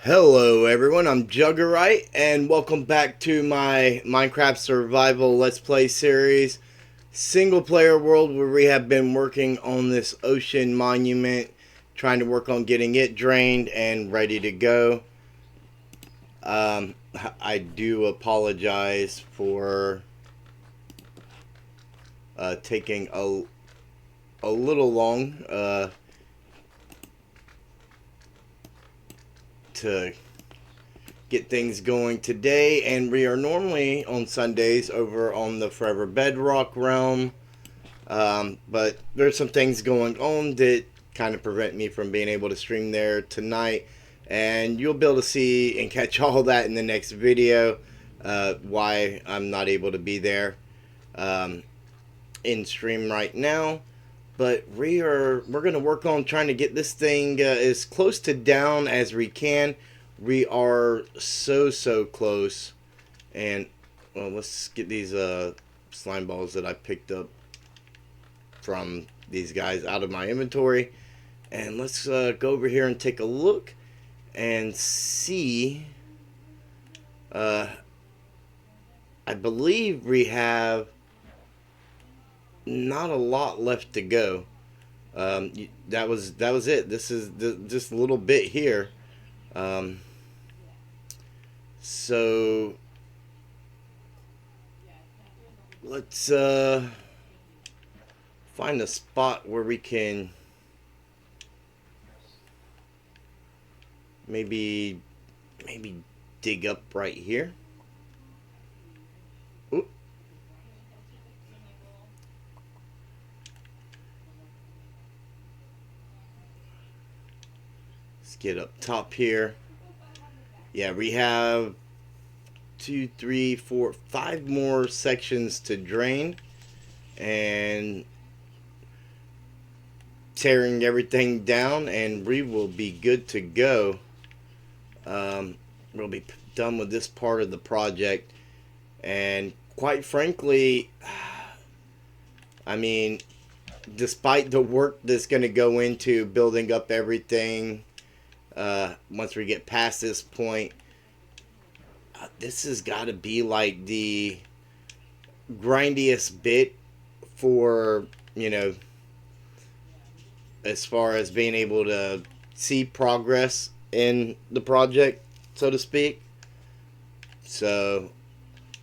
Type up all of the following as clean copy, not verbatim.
Hello everyone, I'm Juggerite and welcome back to my Minecraft Survival Let's Play series. Single player world where we have been working on this ocean monument, trying to work on getting it drained and ready to go. I do apologize for taking a little long to get things going today, and we are normally on Sundays over on the Forever Bedrock realm, but there's some things going on that kind of prevent me from being able to stream there tonight, and you'll be able to see and catch all that in the next video, why I'm not able to be there in stream right now. But we're going to work on trying to get this thing as close to down as we can. We are so close. And well, let's get these slime balls that I picked up from these guys out of my inventory, and let's go over here and take a look and see. I believe we have not a lot left to go. That was it. This is just a little bit here. So let's find a spot where we can maybe dig up right here. Oop. Let's get up top here. Yeah, we have 2, 3, 4, 5 more sections to drain, and tearing everything down, and we will be good to go. We'll be done with this part of the project, and quite frankly, I mean, despite the work that's going to go into building up everything, once we get past this point, this has got to be like the grindiest bit for, you know, as far as being able to see progress in the project, so to speak. So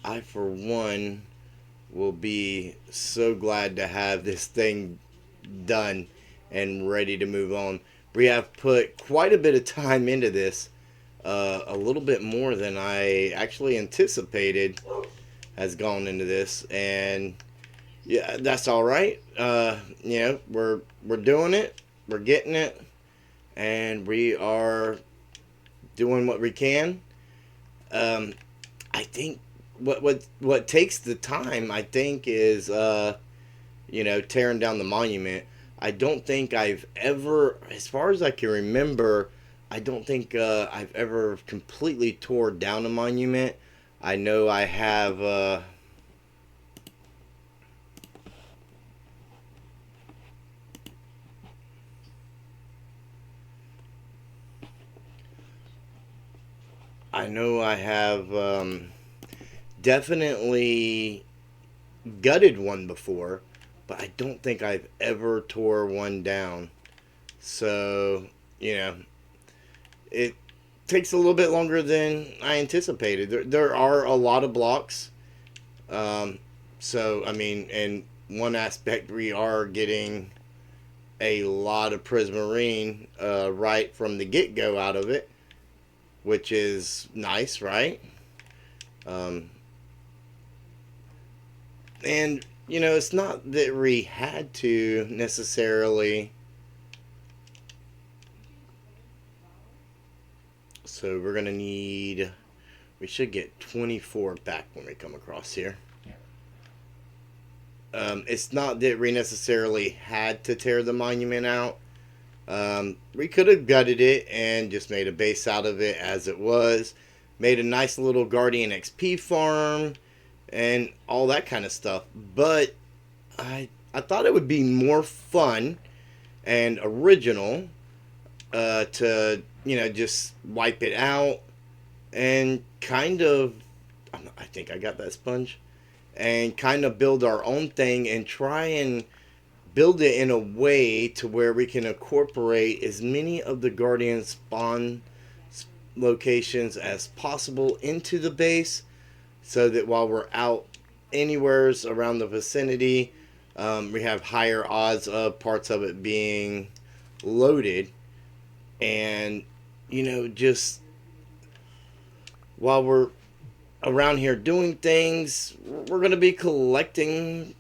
I, for one, will be so glad to have this thing done and ready to move on. We have put quite a bit of time into this, a little bit more than I actually anticipated has gone into this, and yeah, that's all right. You know, we're doing it, we're getting it, and we are doing what we can. I think what takes the time, I think, is you know, tearing down the monument. I don't think I've ever, as far as I can remember, I don't think I've ever completely tore down a monument. I know I have. I know I have definitely gutted one before, but I don't think I've ever tore one down. So, you know, it takes a little bit longer than I anticipated. There are a lot of blocks. So, I mean, in one aspect, we are getting a lot of prismarine right from the get-go out of it, which is nice, right? And, you know, it's not that we had to necessarily. So we're going to need, we should get 24 back when we come across here. It's not that we necessarily had to tear the monument out. We could have gutted it and just made a base out of it as it was. Made a nice little Guardian XP farm and all that kind of stuff. But I thought it would be more fun and original to, just wipe it out and kind of, I think I got that sponge, and kind of build our own thing and try and build it in a way to where we can incorporate as many of the Guardian spawn locations as possible into the base, so that while we're out anywheres around the vicinity, we have higher odds of parts of it being loaded. And, just while we're around here doing things, we're going to be collecting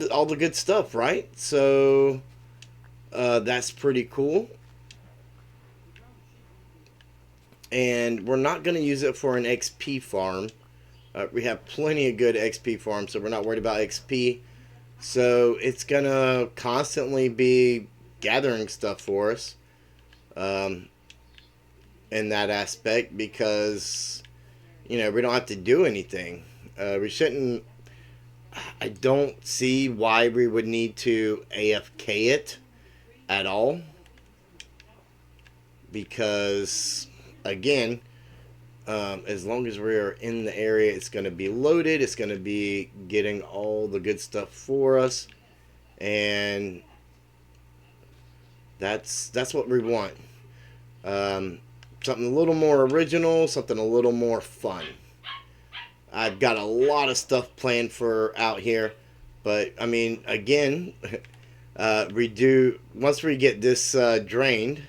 all the good stuff, right? So that's pretty cool. And we're not going to use it for an XP farm. We have plenty of good XP farms, so we're not worried about XP. So it's going to constantly be gathering stuff for us in that aspect, because, we don't have to do anything. We shouldn't. I don't see why we would need to AFK it at all, because, again, as long as we're in the area, it's going to be loaded. It's going to be getting all the good stuff for us, and that's what we want. Something a little more original, something a little more fun. I've got a lot of stuff planned for out here, but I mean, again, once we get this drained,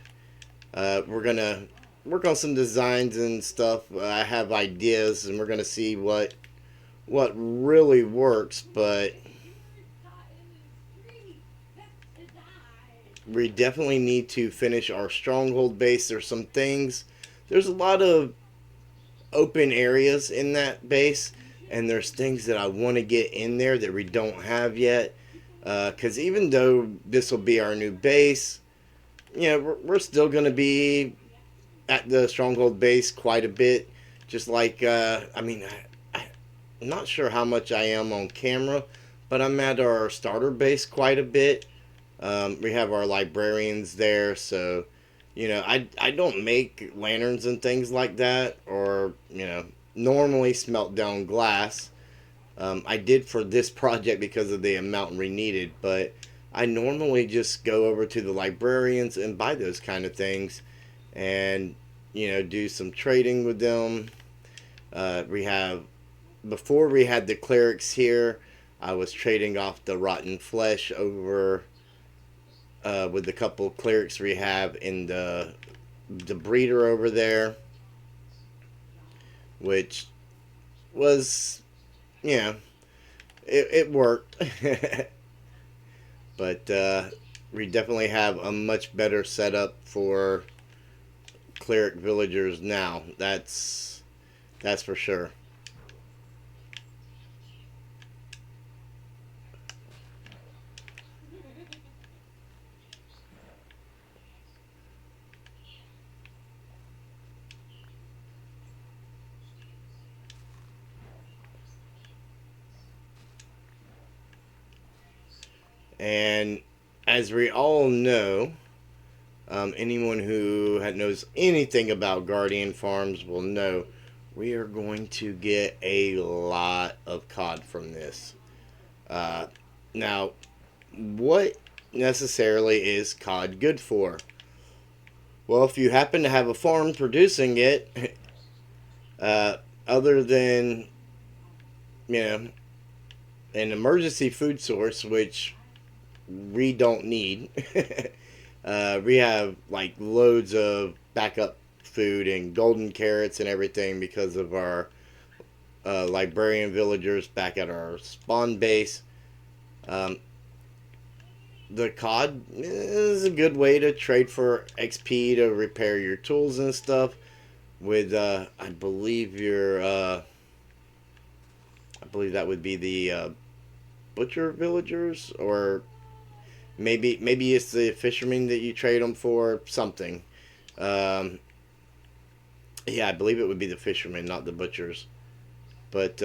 we're gonna work on some designs and stuff. I have ideas, and we're gonna see what really works. But we definitely need to finish our stronghold base. There's a lot of open areas in that base, and there's things that I want to get in there that we don't have yet. Because even though this will be our new base, we're still going to be at the stronghold base quite a bit. Just like, I'm not sure how much I am on camera, but I'm at our starter base quite a bit. We have our librarians there, so I don't make lanterns and things like that, or normally smelt down glass. I did for this project because of the amount we needed, but I normally just go over to the librarians and buy those kind of things, and do some trading with them. Before we had the clerics here, I was trading off the rotten flesh over with the couple of clerics we have in the breeder over there, which was, it worked. But we definitely have a much better setup for cleric villagers now. That's for sure. And as we all know, anyone who knows anything about Guardian Farms will know we are going to get a lot of cod from this. Now, what necessarily is cod good for? Well, if you happen to have a farm producing it, other than, an emergency food source, which we don't need. We have like loads of backup food and golden carrots and everything because of our librarian villagers back at our spawn base. The cod is a good way to trade for XP to repair your tools and stuff. With I believe that would be the butcher villagers, or maybe it's the fishermen that you trade them for something. Yeah, I believe it would be the fishermen, not the butchers. But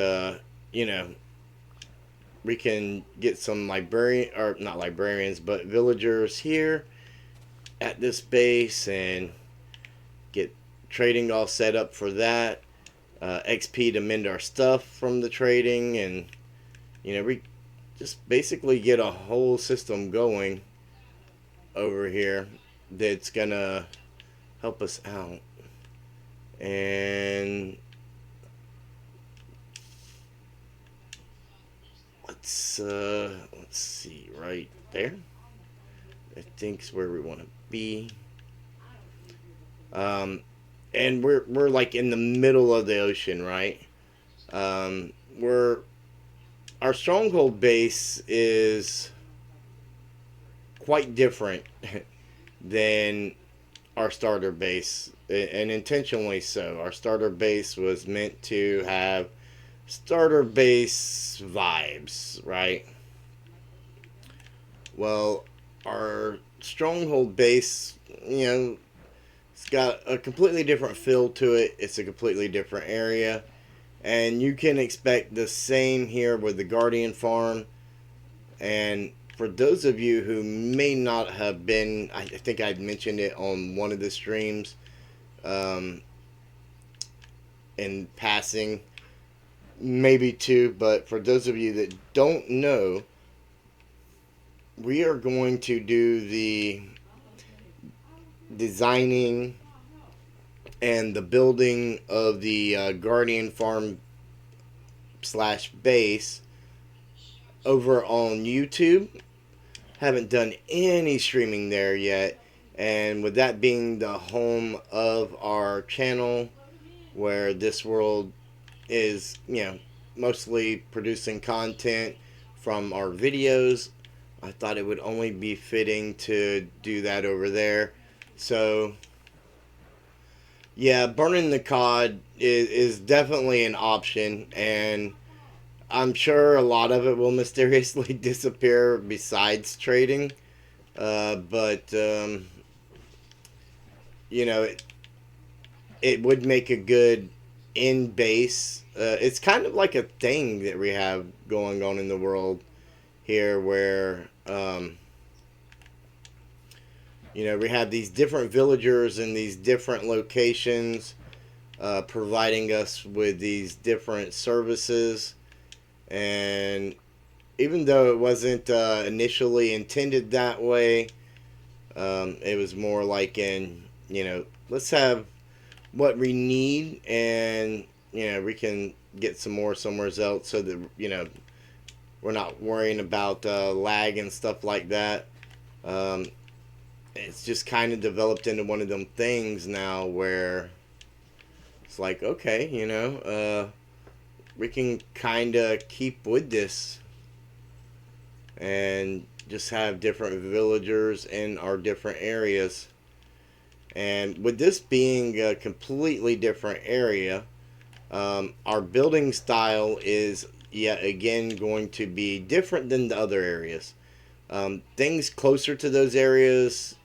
we can get some not librarians, but villagers here, at this base and get trading all set up for that. XP to mend our stuff from the trading, and we just basically get a whole system going over here that's gonna help us out. And let's see right there. I think's where we want to be. And we're like in the middle of the ocean, right? We're Our stronghold base is quite different than our starter base, and intentionally so. Our starter base was meant to have starter base vibes, right? Well, our stronghold base, it's got a completely different feel to it. It's a completely different area. And you can expect the same here with the Guardian Farm. And for those of you who may not have been, I think I'd mentioned it on one of the streams in passing, maybe two, but for those of you that don't know, we are going to do the designing and the building of the Guardian Farm / base over on YouTube. Haven't done any streaming there yet, and with that being the home of our channel, where this world is, mostly producing content from our videos, I thought it would only be fitting to do that over there. So yeah, burning the COD is definitely an option, and I'm sure a lot of it will mysteriously disappear besides trading. But it would make a good in base. It's kind of like a thing that we have going on in the world here, where we have these different villagers in these different locations, providing us with these different services. And even though it wasn't initially intended that way, it was more like let's have what we need, and we can get some more somewhere else, so that we're not worrying about lag and stuff like that. It's just kind of developed into one of them things now where it's like, okay, we can kind of keep with this and just have different villagers in our different areas. And with this being a completely different area, our building style is yet again going to be different than the other areas. Things closer to those areas,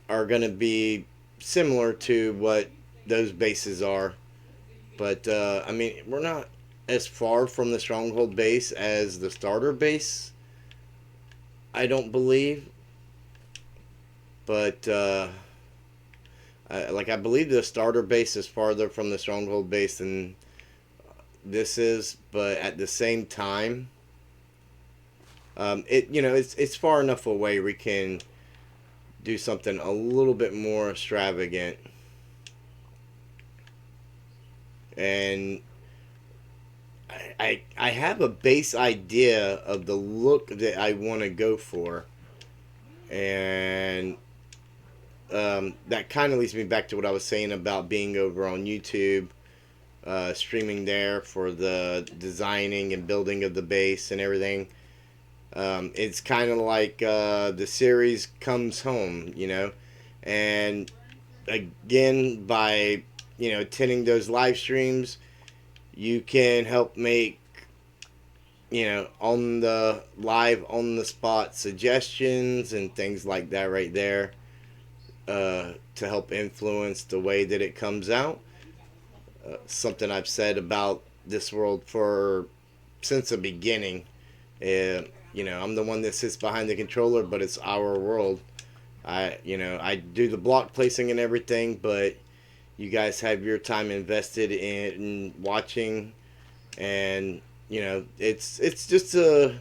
are going to be similar to what those bases are. But, we're not as far from the stronghold base as the starter base, I don't believe. But, I believe the starter base is farther from the stronghold base than this is. But at the same time, it's far enough away we can do something a little bit more extravagant. And I have a base idea of the look that I want to go for, and that kind of leads me back to what I was saying about being over on YouTube, streaming there for the designing and building of the base and everything. It's kind of like the series comes home, and again, by attending those live streams, you can help make on the spot suggestions and things like that right there, to help influence the way that it comes out. Something I've said about this world since the beginning. I'm the one that sits behind the controller, but it's our world. I do the block placing and everything, but you guys have your time invested in watching, and it's just a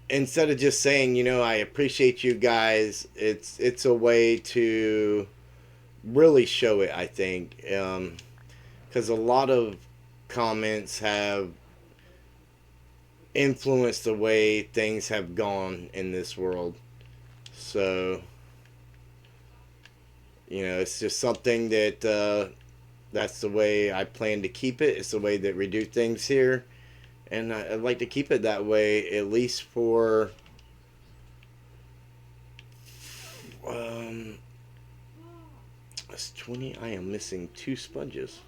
instead of just saying, I appreciate you guys. It's a way to really show it. I think because a lot of comments have influenced the way things have gone in this world. So it's just something that that's the way I plan to keep it. It's the way that we do things here, and I'd like to keep it that way at least for it's 20. I am missing 2 sponges.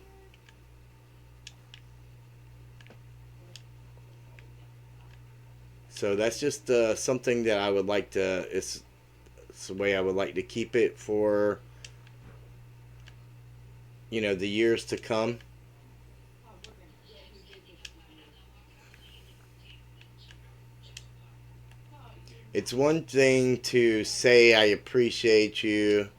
So that's just something that I would like to. It's the way I would like to keep it for the years to come. It's one thing to say I appreciate you,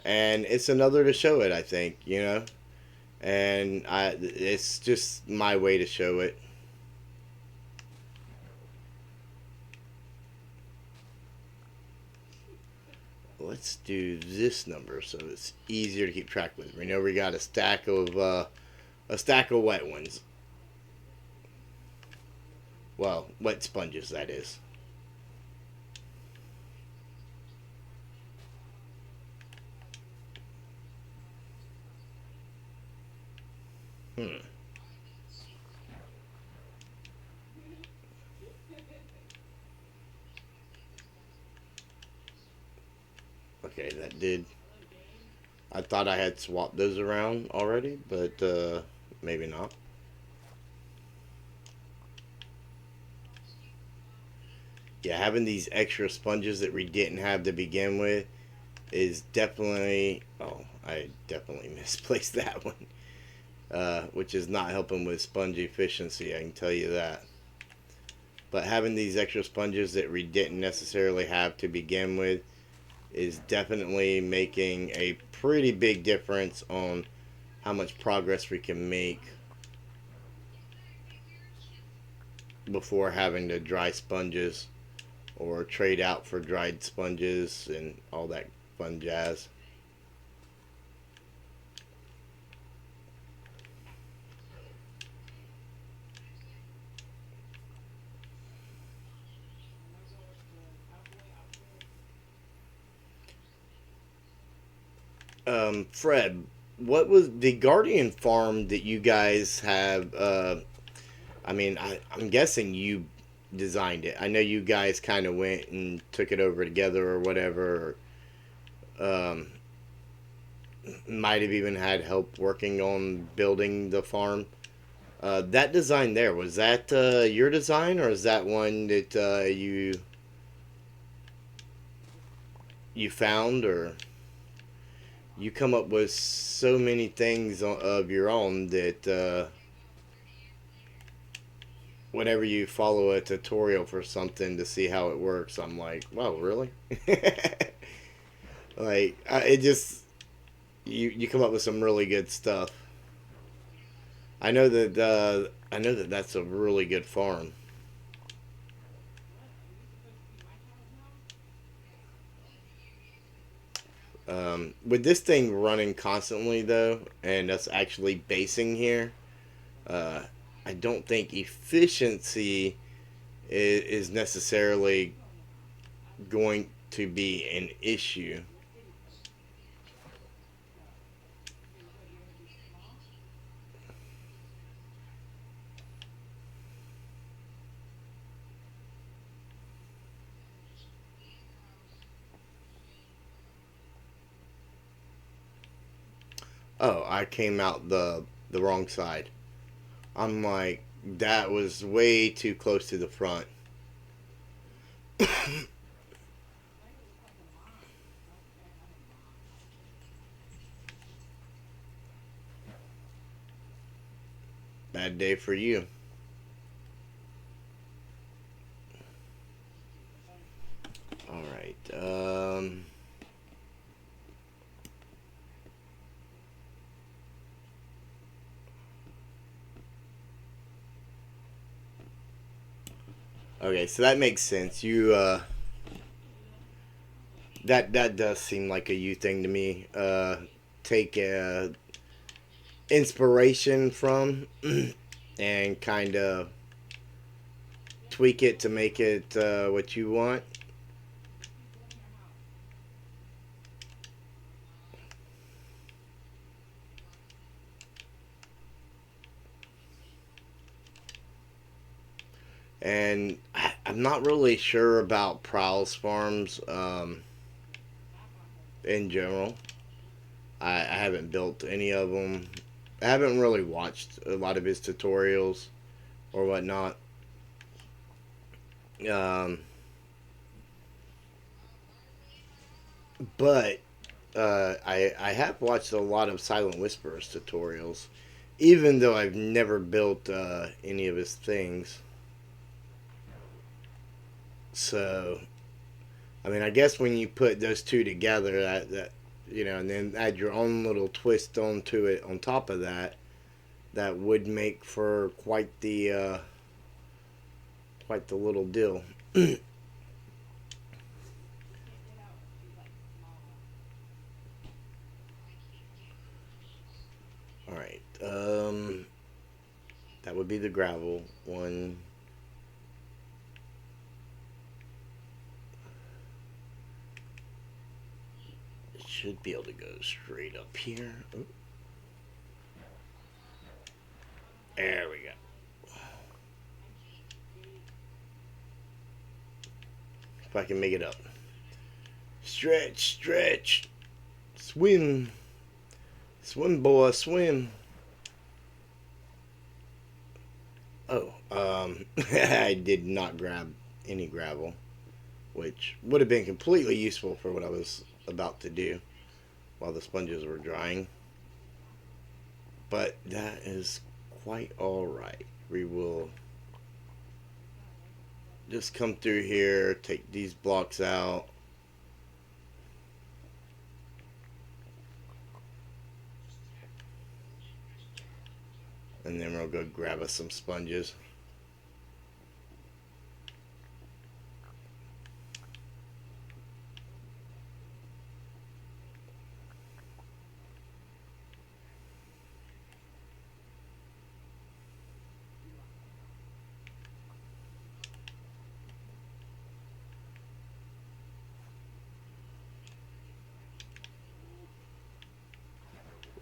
and it's another to show it. I think and it's just my way to show it. Let's do this number so it's easier to keep track with. We know we got a stack of wet ones. Well, wet sponges, that is. Hmm. Okay, that did. I thought I had swapped those around already, but maybe not. Yeah, having these extra sponges that we didn't have to begin with is definitely. Oh, I definitely misplaced that one, which is not helping with sponge efficiency. I can tell you that. But having these extra sponges that we didn't necessarily have to begin with is definitely making a pretty big difference on how much progress we can make before having to dry sponges or trade out for dried sponges and all that fun jazz. Fred, what was the Guardian farm that you guys have? I mean, I'm guessing you designed it. I know you guys kind of went and took it over together or whatever. Um, might have even had help working on building the farm. That design there, was that your design, or is that one that you found, or you come up with so many things of your own that whenever you follow a tutorial for something to see how it works, I'm like, wow, really? Like it just you come up with some really good stuff. I know that that's a really good farm. With this thing running constantly though, and us actually basing here, uh, I don't think efficiency is necessarily going to be an issue. Oh, I came out the wrong side. I'm like, that was way too close to the front. Bad day for you. All right. Okay, so that makes sense. You that does seem like a you thing to me. Take inspiration from and kind of tweak it to make it what you want. And I'm not really sure about Prowl's farms in general. I haven't built any of them. I haven't really watched a lot of his tutorials or whatnot. Um, but I have watched a lot of Silent Whisperers tutorials, even though I've never built any of his things. So, I mean, I guess when you put those two together, that and then add your own little twist onto it on top of that, that would make for quite the little deal. All right, that would be the gravel one. It should be able to go straight up here. Oop. There we go. If I can make it up. Stretch, stretch. Swim. Swim, boy, swim. Oh, I did not grab any gravel, which would have been completely useful for what I was about to do while the sponges were drying. But that is quite alright. We will just come through here, take these blocks out. And then we'll go grab us some sponges.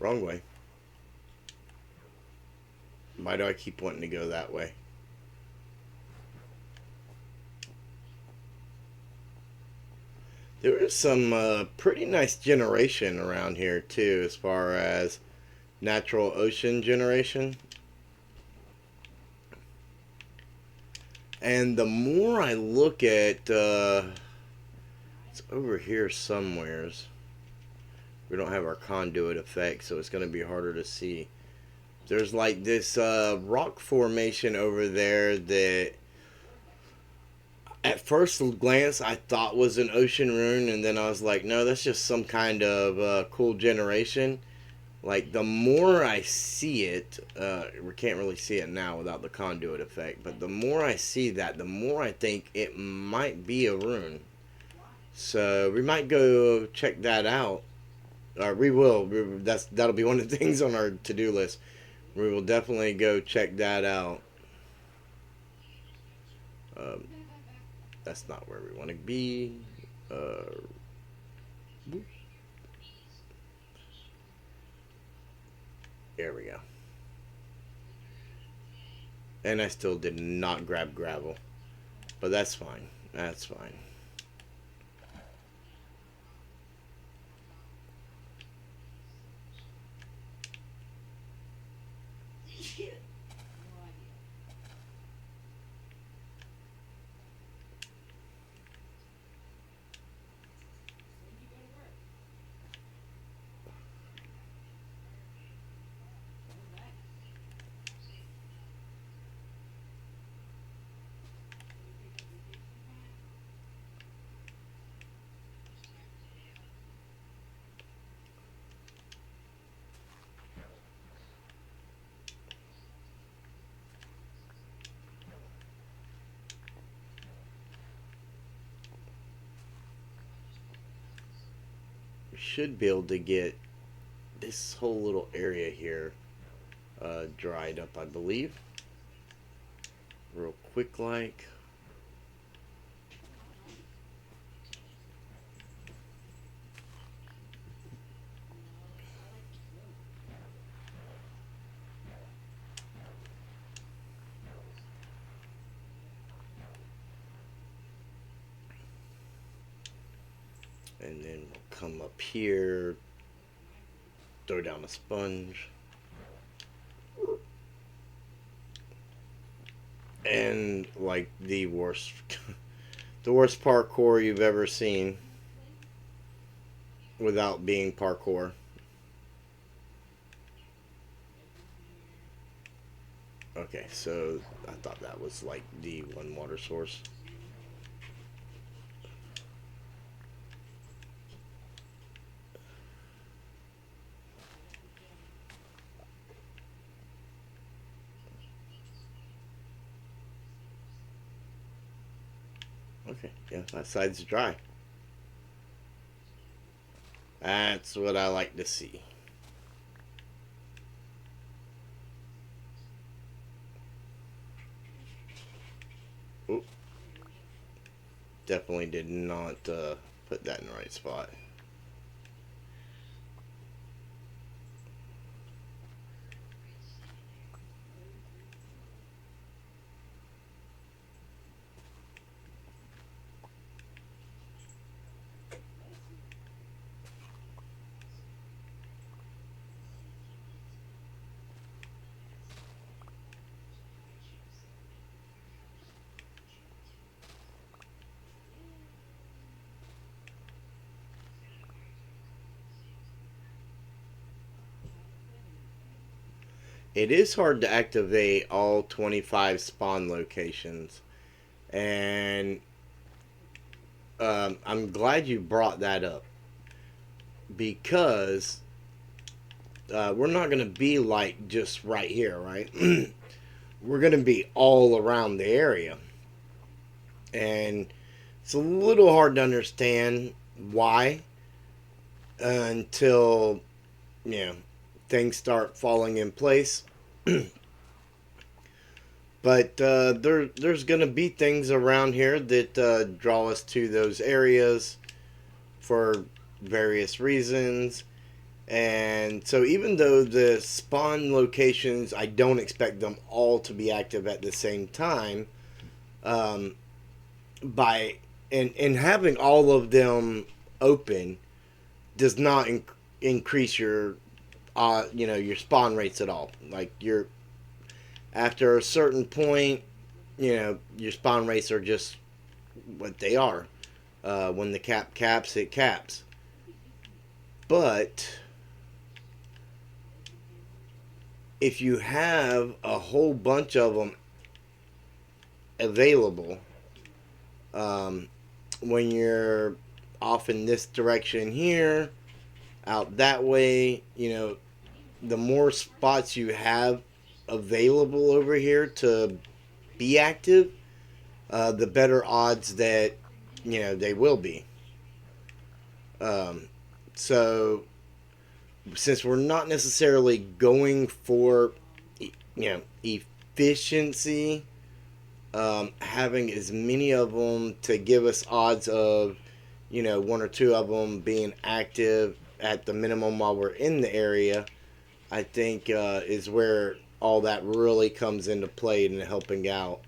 Wrong way. Why do I keep wanting to go that way? There is some pretty nice generation around here too, as far as natural ocean generation. And the more I look at, it's over here somewheres. We don't have our conduit effect, so it's going to be harder to see. There's like this rock formation over there that at first glance I thought was an ocean rune, and then I was like, no, that's just some kind of cool generation. Like the more I see it, we can't really see it now without the conduit effect, but the more I see that, the more I think it might be a rune. So we might go check that out. We will. That'll be one of the things on our to-do list. We will definitely go check that out. Um, that's not where we want to be. Uh, there we go. And I still did not grab gravel, but that's fine. That's fine. we should be able to get this whole little area here dried up, I believe. Real quick like. And then we'll come up here, throw down a sponge. And like the worst the worst parkour you've ever seen without being parkour. Okay, so I thought that was like the one water source. Okay, yeah, that side's dry. That's what I like to see. Oop. Definitely did not put that in the right spot. It is hard to activate all 25 spawn locations, and I'm glad you brought that up because we're not going to be like just right here, right? We're going to be all around the area, and it's a little hard to understand why until you know things start falling in place. But there's going to be things around here that draw us to those areas for various reasons. And so even though the spawn locations, I don't expect them all to be active at the same time, um, by and having all of them open does not increase your your spawn rates at all. Like after a certain point, your spawn rates are just what they are. When the cap caps, it caps. But if you have a whole bunch of them available, when you're off in this direction here, out that way, the more spots you have available over here to be active, the better odds that they will be. So since we're not necessarily going for efficiency, having as many of them to give us odds of one or two of them being active at the minimum while we're in the area, I think is where all that really comes into play and helping out.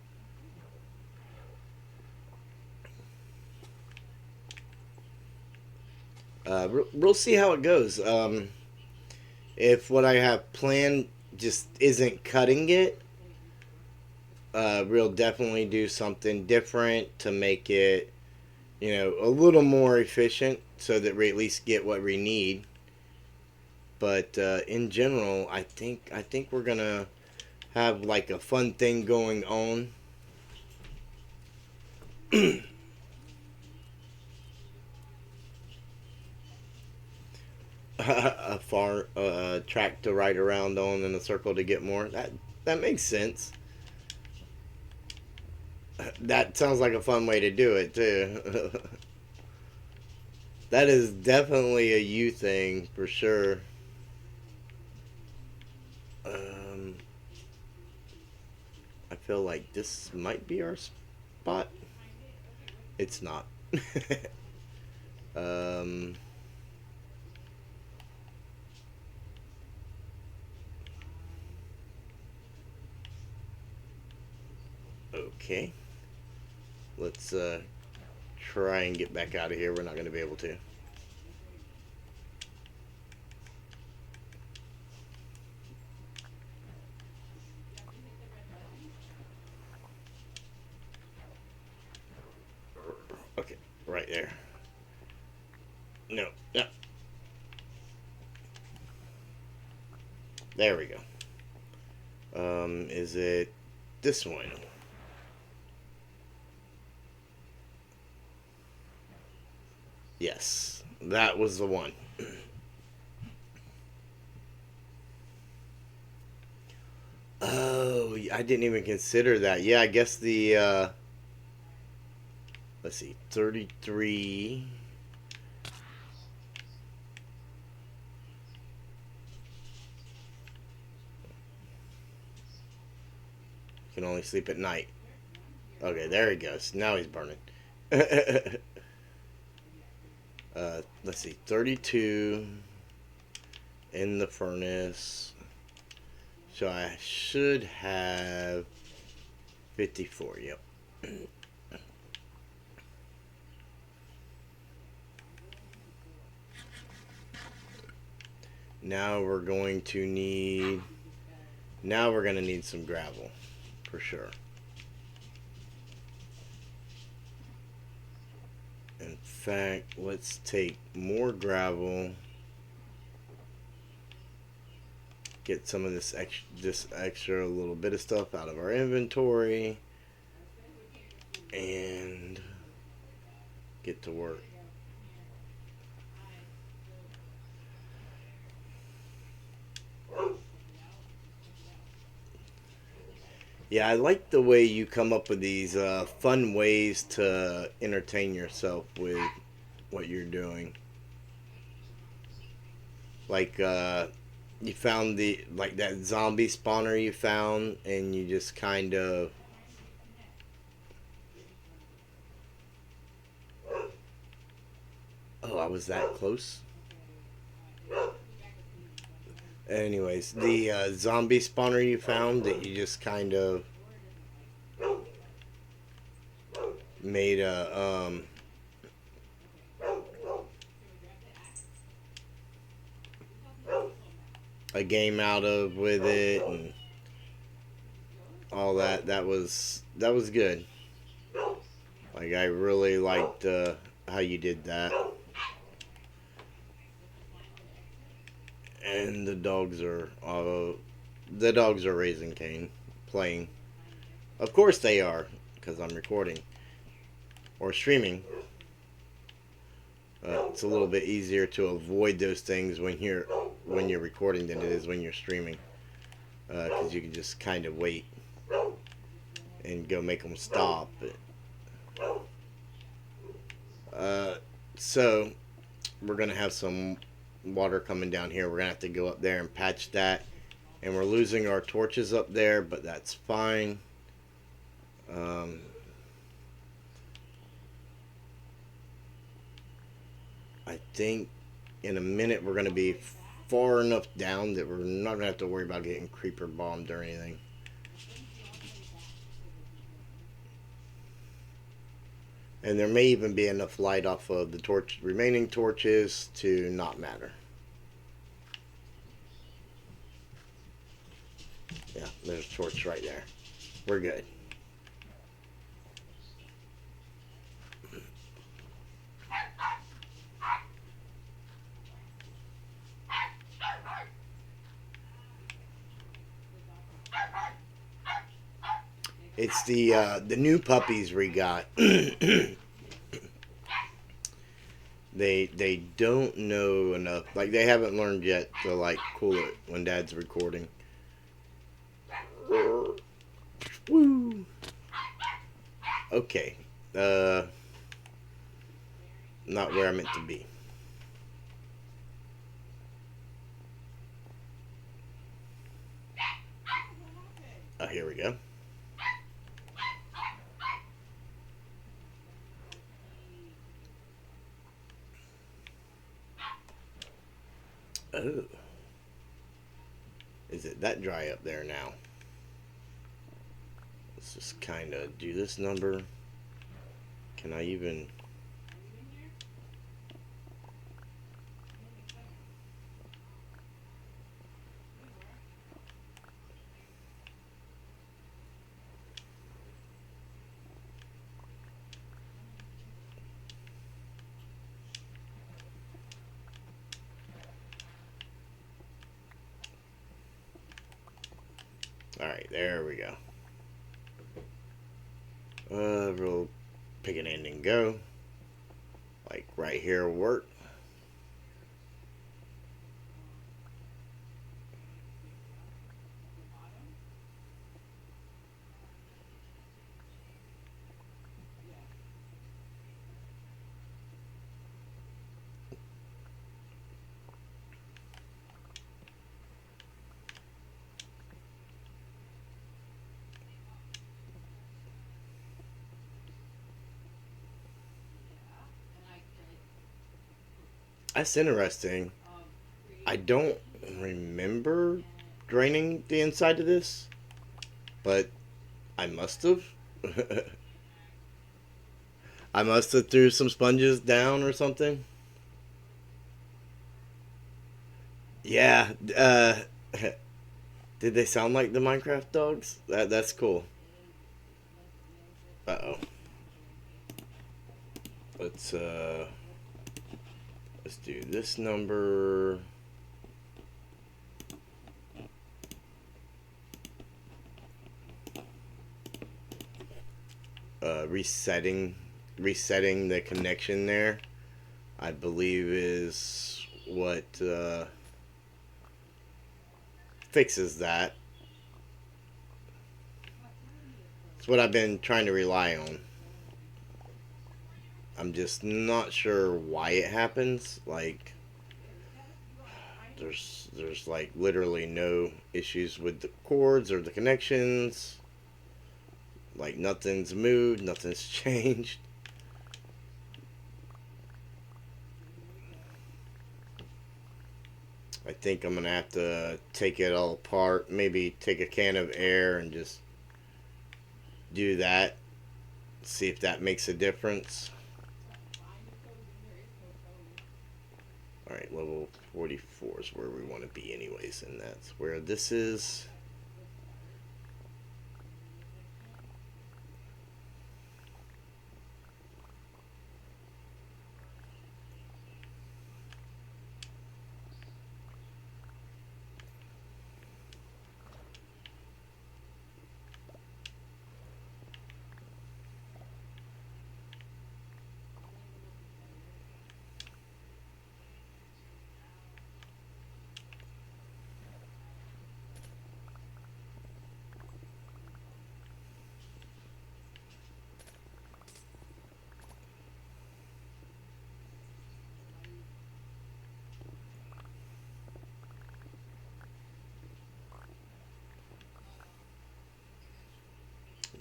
We'll see how it goes. If what I have planned just isn't cutting it, we'll definitely do something different to make it, a little more efficient so that we at least get what we need. But in general, I think we're gonna have like a fun thing going on. A far track to ride around on in a circle to get more. That makes sense. That sounds like a fun way to do it too. That is definitely a you thing for sure. Um, I feel like this might be our spot. It's not. um, okay. Let's try and get back out of here. We're not going to be able to. Okay, right there. No, no. There we go. Is it this one? Yes, that was the one. Oh, I didn't even consider that. Yeah, I guess the let's see, 33 can only sleep at night. Okay, there he goes. Now he's burning. Let's see, 32 in the furnace. So I should have 54. Yep. Now we're going to need. Now we're going to need some gravel, for sure. In fact, let's take more gravel. Get some of this extra little bit of stuff out of our inventory. And get to work. Yeah, I like the way you come up with these fun ways to entertain yourself with what you're doing. Like you found the like that zombie spawner you found, and you just kind of. Oh, I was that close. Anyways, the zombie spawner you found that you just kind of made a game out of with it and all that. That was good. Like I really liked how you did that. And the dogs are raising Cain, playing. Of course they are, because I'm recording or streaming. It's a little bit easier to avoid those things when you're recording than it is when you're streaming, because you can just kind of wait and go make them stop. So we're gonna have some water coming down here. We're gonna have to go up there and patch that, and we're losing our torches up there, but that's fine. I think in a minute we're gonna be far enough down that we're not gonna have to worry about getting creeper bombed or anything. And there may even be enough light off of the remaining torches to not matter. Yeah, there's a torch right there. We're good. It's the new puppies we got. They don't know enough. Like they haven't learned yet to like cool it when Dad's recording. Woo. Okay. Not where I meant to be. Oh, here we go. Oh, is it that dry up there now? Let's just kind of do this number. Can I even... Alright, there we go. We'll pick an end and go. Like right here will work. That's interesting. I don't remember draining the inside of this, but I must have. I must have threw some sponges down or something. Yeah. Did they sound like the Minecraft dogs? That's cool. Uh oh. Let's let's do this number. Resetting the connection there, I believe is what fixes that. It's what I've been trying to rely on. I'm just not sure why it happens. Like there's like literally no issues with the cords or the connections. Like nothing's moved, nothing's changed. I think I'm gonna have to take it all apart. Maybe take a can of air and just do that. See if that makes a difference. Alright, level 44 is where we want to be anyways, and that's where this is.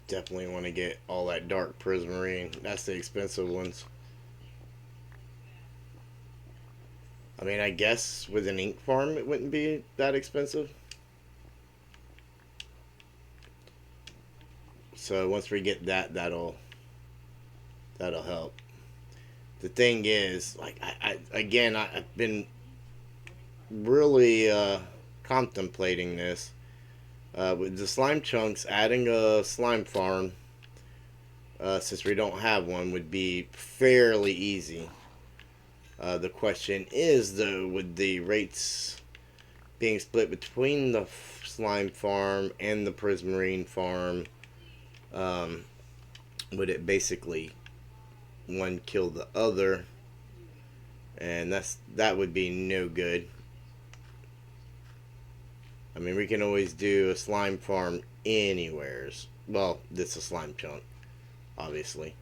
Definitely want to get all that dark prismarine. That's the expensive ones. I mean, I guess with an ink farm it wouldn't be that expensive. So once we get that, that'll help. The thing is, like, I've been really contemplating this. With the slime chunks, adding a slime farm, since we don't have one, would be fairly easy. The question is, though, with the rates being split between the slime farm and the prismarine farm, would it basically one kill the other? And that would be no good. I mean, we can always do a slime farm anywheres. Well, this is a slime chunk, obviously.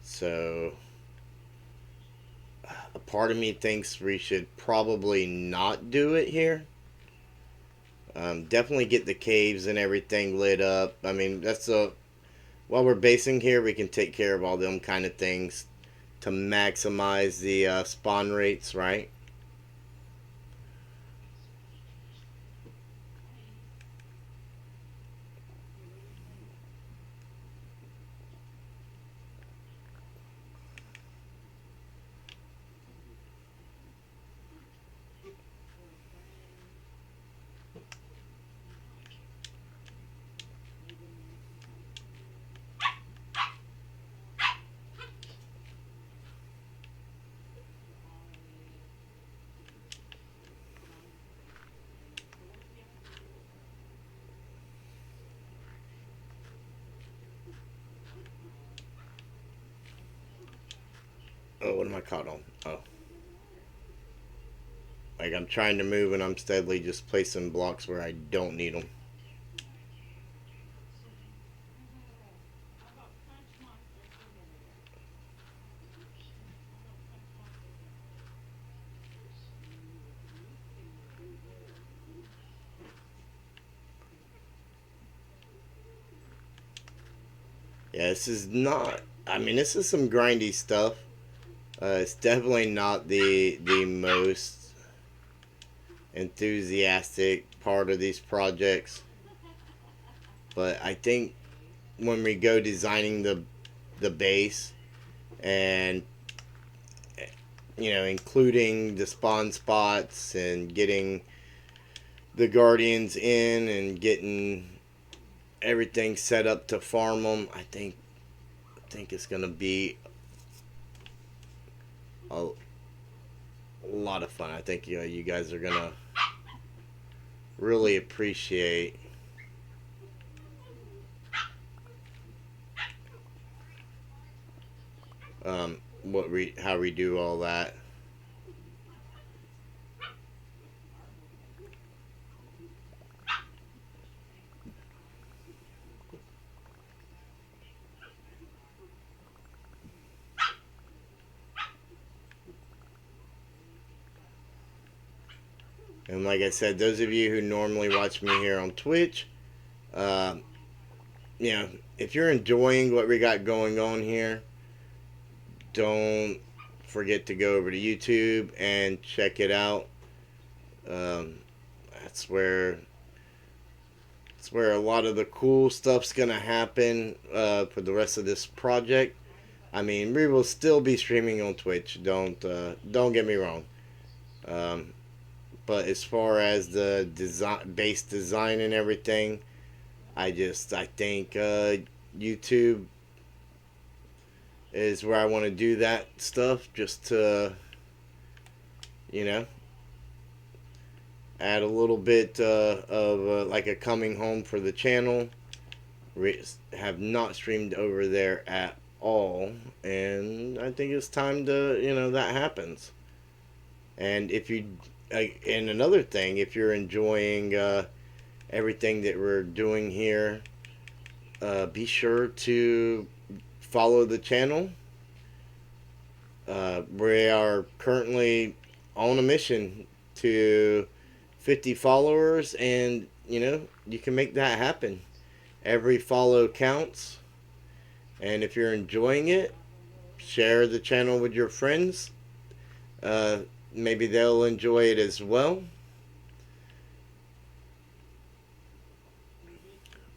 So, a part of me thinks we should probably not do it here. Definitely get the caves and everything lit up. I mean, that's a while we're basing here, we can take care of all them kind of things to maximize the spawn rates, right? Oh, what am I caught on? Oh, like I'm trying to move and I'm steadily just placing blocks where I don't need them. Yeah, this is not. I mean, this is some grindy stuff. It's definitely not the most enthusiastic part of these projects, but I think when we go designing the base and including the spawn spots and getting the guardians in and getting everything set up to farm them, I think it's gonna be a, a lot of fun. I think you guys are gonna really appreciate how we do all that. And like I said, those of you who normally watch me here on Twitch, uh, you know, if you're enjoying what we got going on here, don't forget to go over to YouTube and check it out. Um, that's where a lot of the cool stuff's gonna happen for the rest of this project. I mean, we will still be streaming on Twitch. Don't get me wrong. Um, but as far as the design, base design, and everything, I think YouTube is where I want to do that stuff, just to you know add a little bit of like a coming home for the channel. We have not streamed over there at all, and I think it's time to that happens. And if you and another thing, if you're enjoying everything that we're doing here, be sure to follow the channel. We are currently on a mission to 50 followers, and you can make that happen. Every follow counts, and if you're enjoying it, share the channel with your friends. Uh, Maybe they'll enjoy it as well.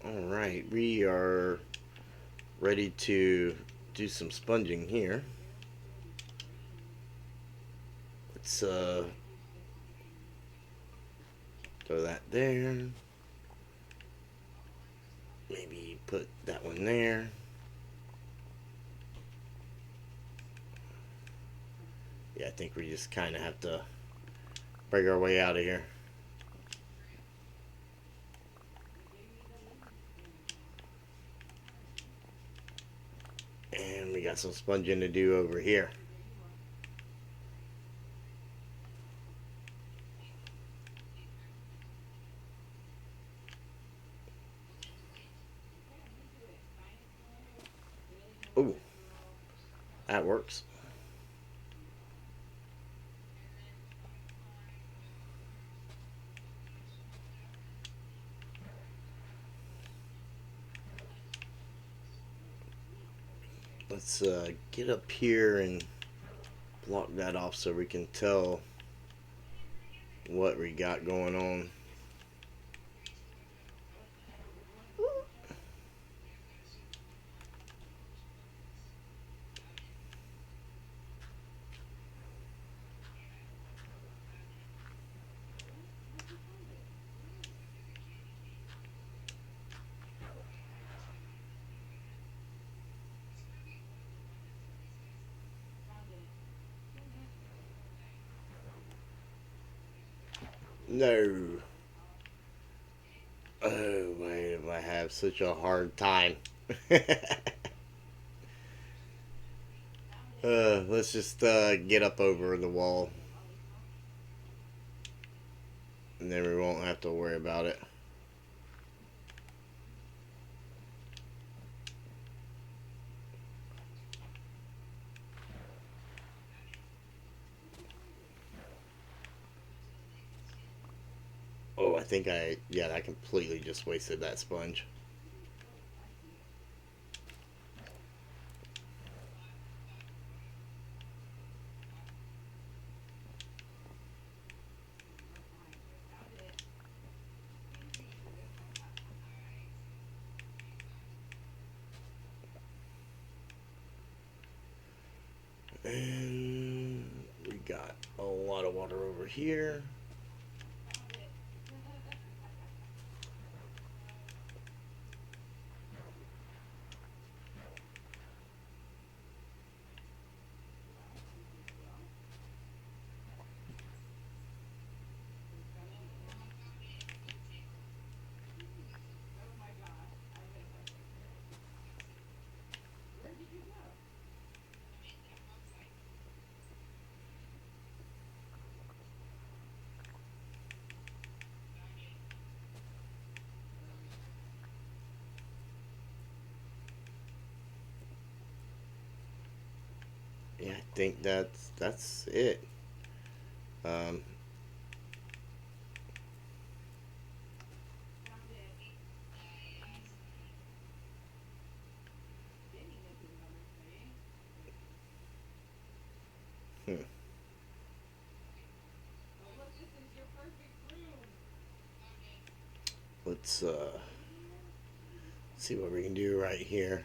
All right, we are ready to do some sponging here. Let's throw that there. Maybe put that one there. Yeah, I think we just kind of have to break our way out of here. And we got some sponging to do over here. Ooh, that works. Let's get up here and block that off so we can tell what we got going on. No. Oh, why do I have such a hard time? Let's just get up over the wall, and then we won't have to worry about it. Oh, I think I completely just wasted that sponge. And we got a lot of water over here. Yeah, I think that's it. Um, hmm. Let's see what we can do right here.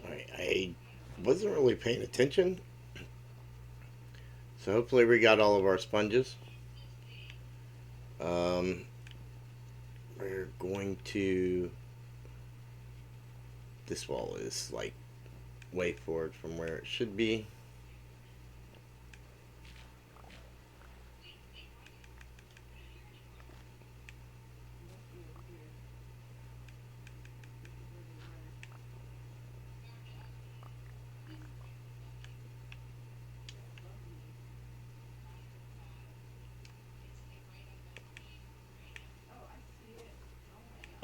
All right, I wasn't really paying attention, so hopefully we got all of our sponges. Um, we're going to. This wall is like way forward from where it should be.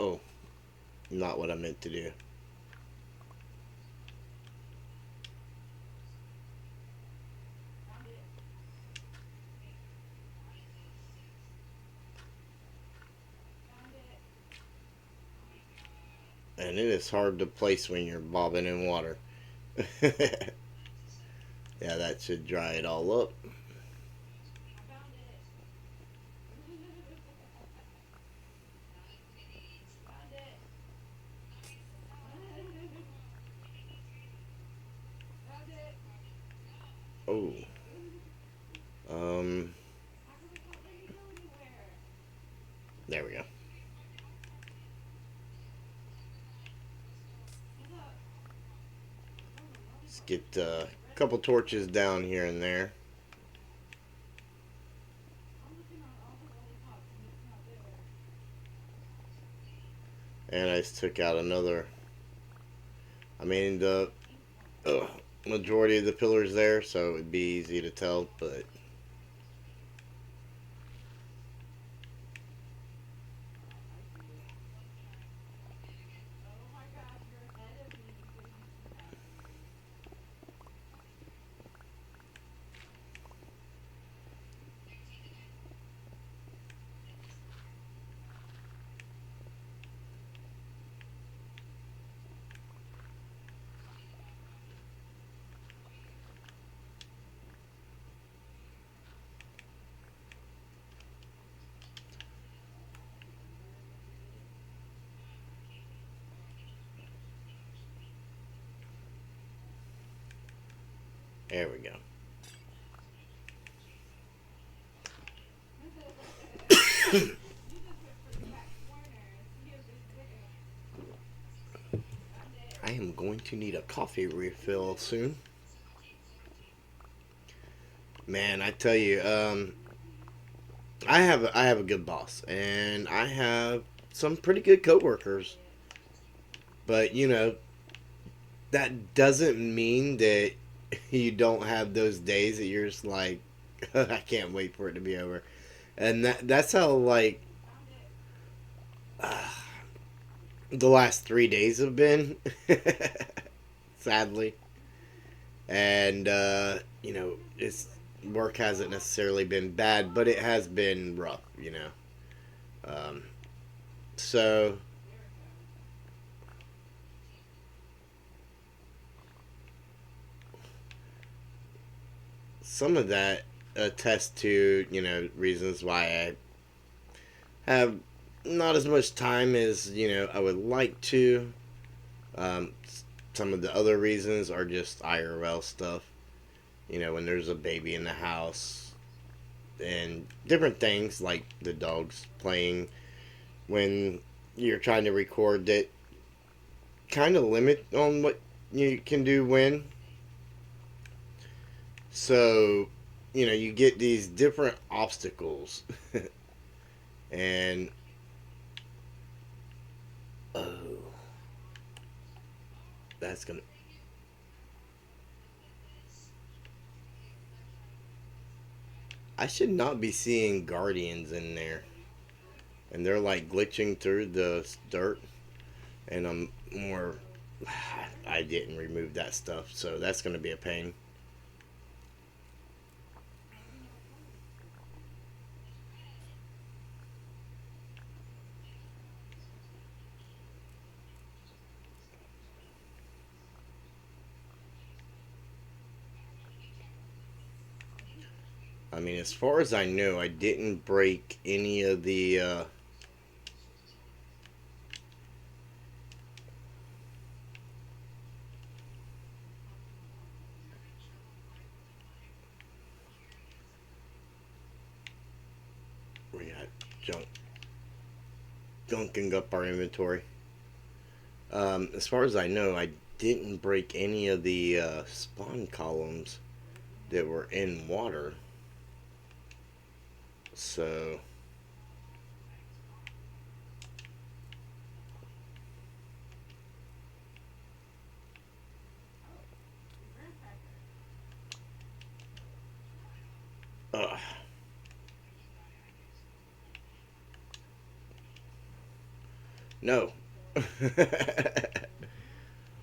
Oh, not what I meant to do. And it is hard to place when you're bobbing in water. Yeah, that should dry it all up. Oh, um, there we go. Let's get a couple torches down here and there. And I just took out another. I mean, the majority of the pillars there, so it'd be easy to tell, but. There we go. I am going to need a coffee refill soon. Man, I tell you, I have a good boss, and I have some pretty good coworkers. But that doesn't mean that you don't have those days that you're just like, I can't wait for it to be over. And that's how like uh, the last 3 days have been, sadly. And it's work hasn't necessarily been bad, but it has been rough. Um, so some of that attests to reasons why I have not as much time as I would like to. Um, some of the other reasons are just IRL stuff. When there's a baby in the house and different things like the dogs playing when you're trying to record that kind of limit on what you can do when. So, you get these different obstacles. And oh, that's gonna. I should not be seeing guardians in there, and they're like glitching through the dirt, and I'm more. I didn't remove that stuff, so that's gonna be a pain. I mean, as far as I know, I didn't break any of the. We got junk, gunking up our inventory. As far as I know, I didn't break any of the spawn columns that were in water. So, uh, no.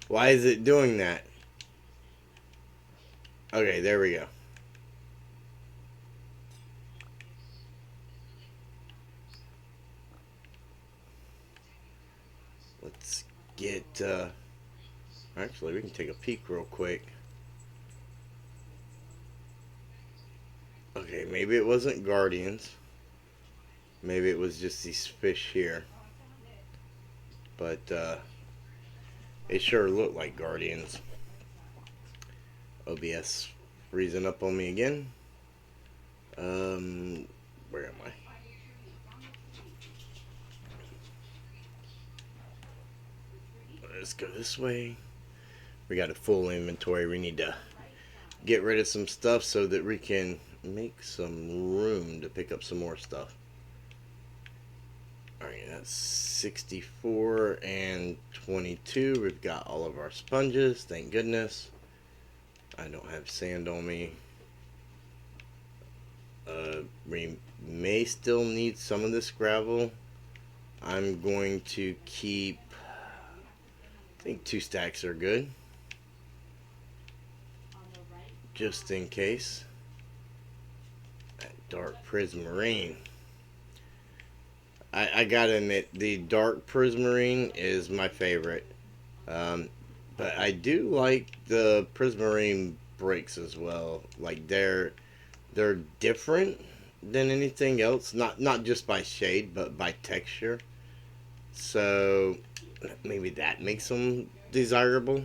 Why is it doing that? Okay, there we go. Let's get. Actually, we can take a peek real quick. Okay, maybe it wasn't Guardians. Maybe it was just these fish here. But it sure looked like Guardians. OBS freezing up on me again. Where am I? Let's go this way. We got a full inventory. We need to get rid of some stuff so that we can make some room to pick up some more stuff. Alright, that's 64 and 22. We've got all of our sponges, thank goodness. I don't have sand on me. We may still need some of this gravel. I'm going to keep, I think 2 stacks are good, just in case. That dark prismarine. I gotta admit, the dark prismarine is my favorite. But I do like the prismarine breaks as well. Like they're different than anything else. Not just by shade, but by texture. So maybe that makes them desirable.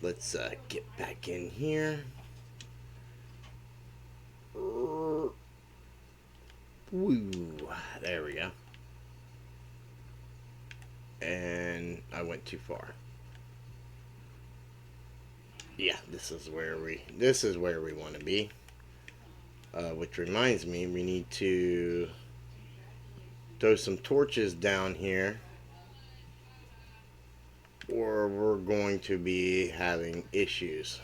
Let's get back in here. Woo! There we go. And I went too far. Yeah, this is where we want to be. Which reminds me, we need to throw some torches down here, or we're going to be having issues.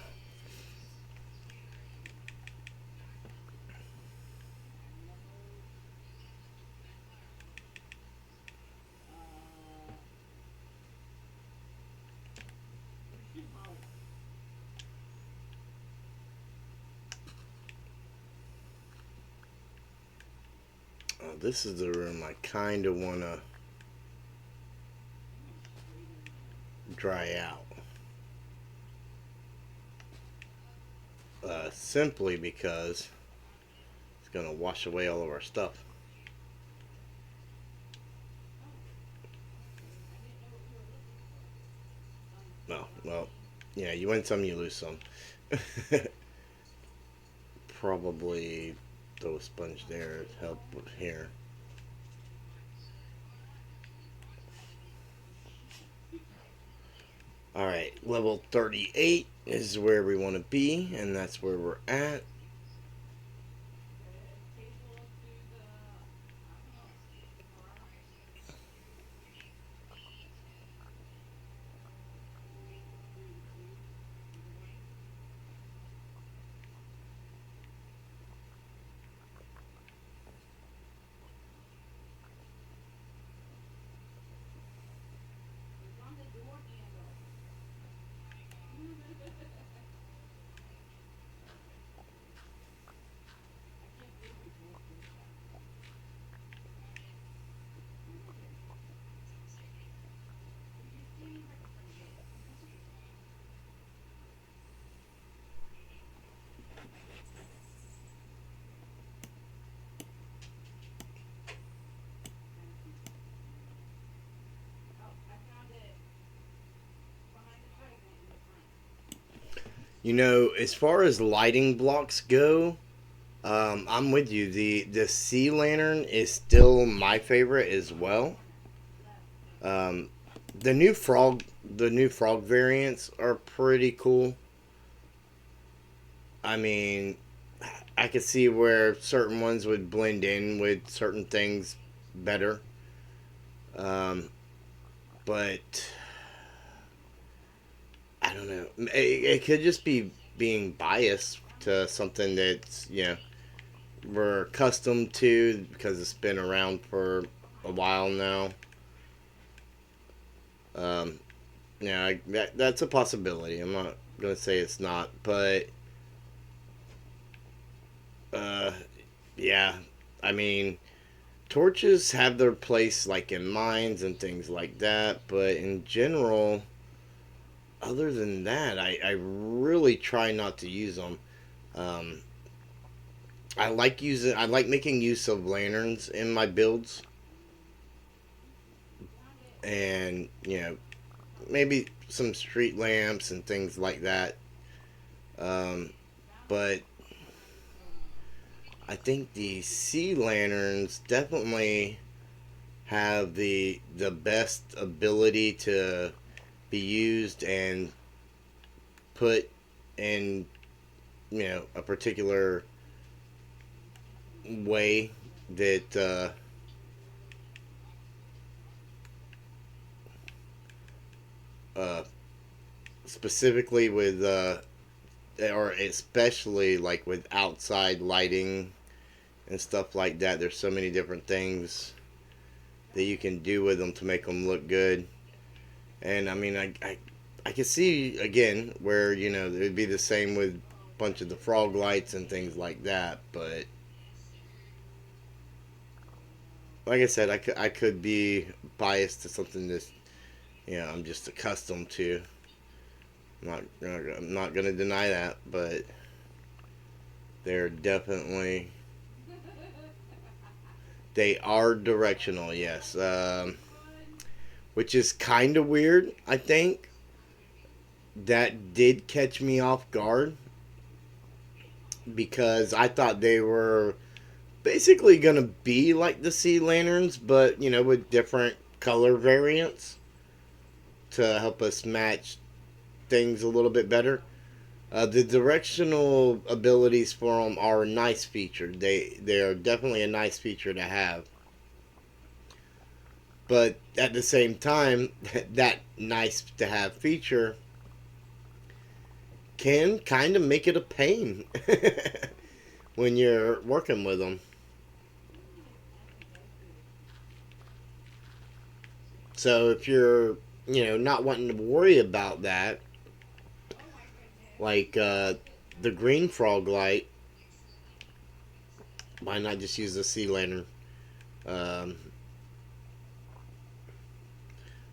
This is the room I kind of want to dry out. Simply because it's going to wash away all of our stuff. No, well, yeah, you win some, you lose some. Probably throw a sponge there to help here. Alright, level 38 is where we want to be, and that's where we're at. You know, as far as lighting blocks go, I'm with you. The sea lantern is still my favorite as well. Um, the new frog variants are pretty cool. I mean, I could see where certain ones would blend in with certain things better. Um, but I don't know. It could just be being biased to something that's we're accustomed to because it's been around for a while now. Um, that's a possibility. I'm not gonna say it's not, but uh, yeah. I mean, torches have their place like in mines and things like that, but in general, other than that, I really try not to use them. Um, I like making use of lanterns in my builds, and maybe some street lamps and things like that. Um, but I think the sea lanterns definitely have the best ability to be used and put in a particular way that uh, specifically with or especially like with outside lighting and stuff like that. There's so many different things that you can do with them to make them look good. And I mean, I can see again where it would be the same with a bunch of the frog lights and things like that. But like I said, I could be biased to something that I'm just accustomed to. I'm not gonna deny that, but they're definitely they are directional. Yes, which is kind of weird. I think that did catch me off guard because I thought they were basically gonna be like the sea lanterns, but with different color variants to help us match things a little bit better. The directional abilities for them are a nice feature. They are definitely a nice feature to have. But at the same time, that nice to have feature can kind of make it a pain when you're working with them. So if you're, not wanting to worry about that, like the green frog light, why not just use the sea lantern? Um,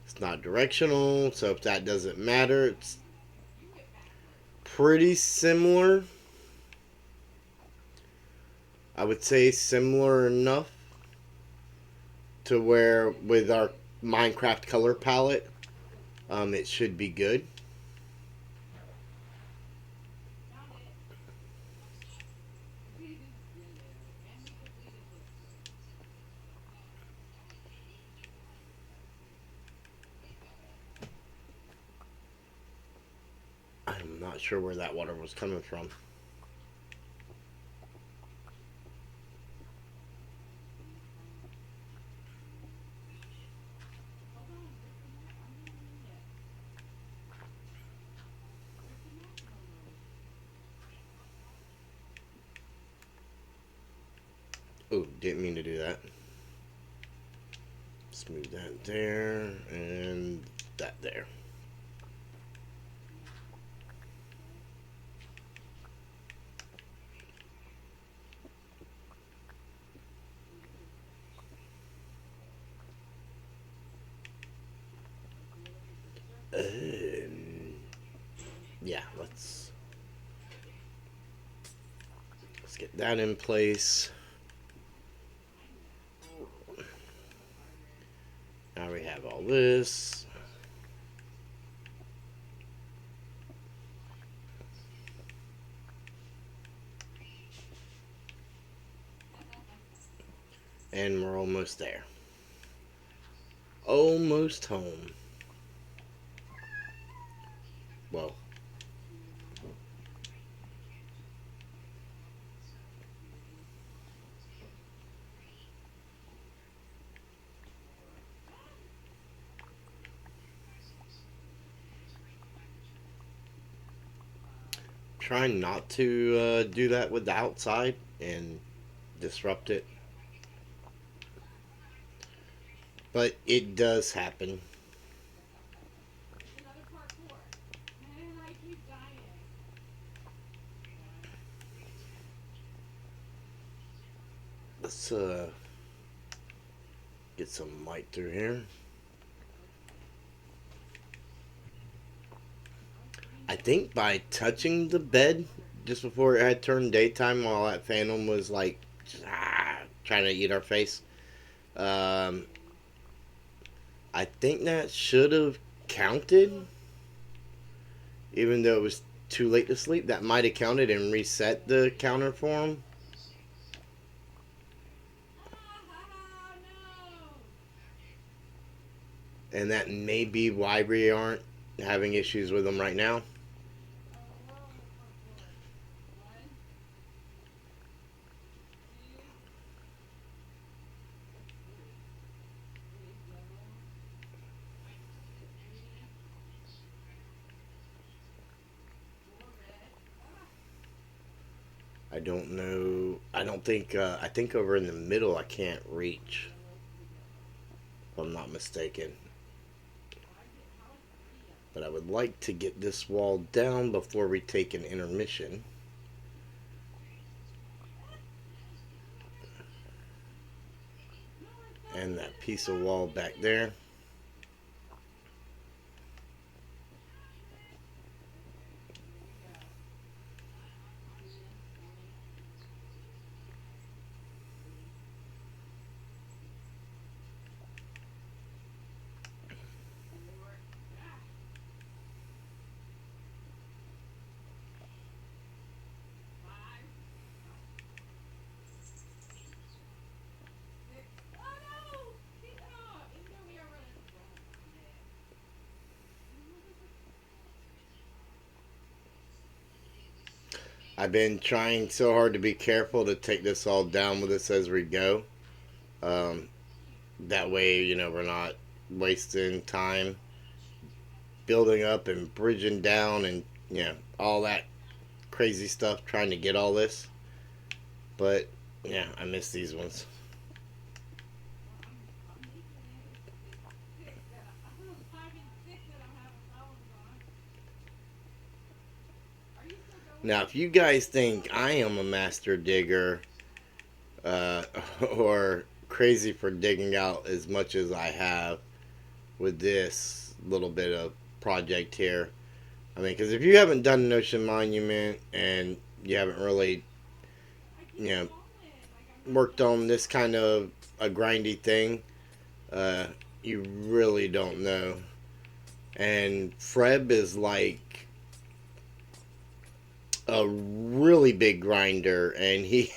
it's not directional, so if that doesn't matter, it's pretty similar. I would say similar enough to where with our Minecraft color palette, it should be good. I'm not sure where that water was coming from. Oh, didn't mean to do that. Smooth that there and that there. Yeah, let's get that in place. Now we have all this. And we're almost there. Almost home. Well, trying not to do that with the outside and disrupt it. But it does happen. Let's get some light through here. I think by touching the bed just before it had turned daytime while that phantom was like trying to eat our face, um, I think that should have counted, even though it was too late to sleep. That might have counted and reset the counter for him. And that may be why we aren't having issues with them right now. I don't know. I don't think. I think over in the middle I can't reach. If I'm not mistaken. But I would like to get this wall down before we take an intermission. And that piece of wall back there. I've been trying so hard to be careful to take this all down with us as we go. Um, that way, we're not wasting time building up and bridging down and, all that crazy stuff trying to get all this. But, yeah, I miss these ones. Now, if you guys think I am a master digger uh, or crazy for digging out as much as I have with this little bit of project here, I mean, because if you haven't done an ocean monument and you haven't really, you know, worked on this kind of a grindy thing, uh, you really don't know. And Freb is like a really big grinder, and he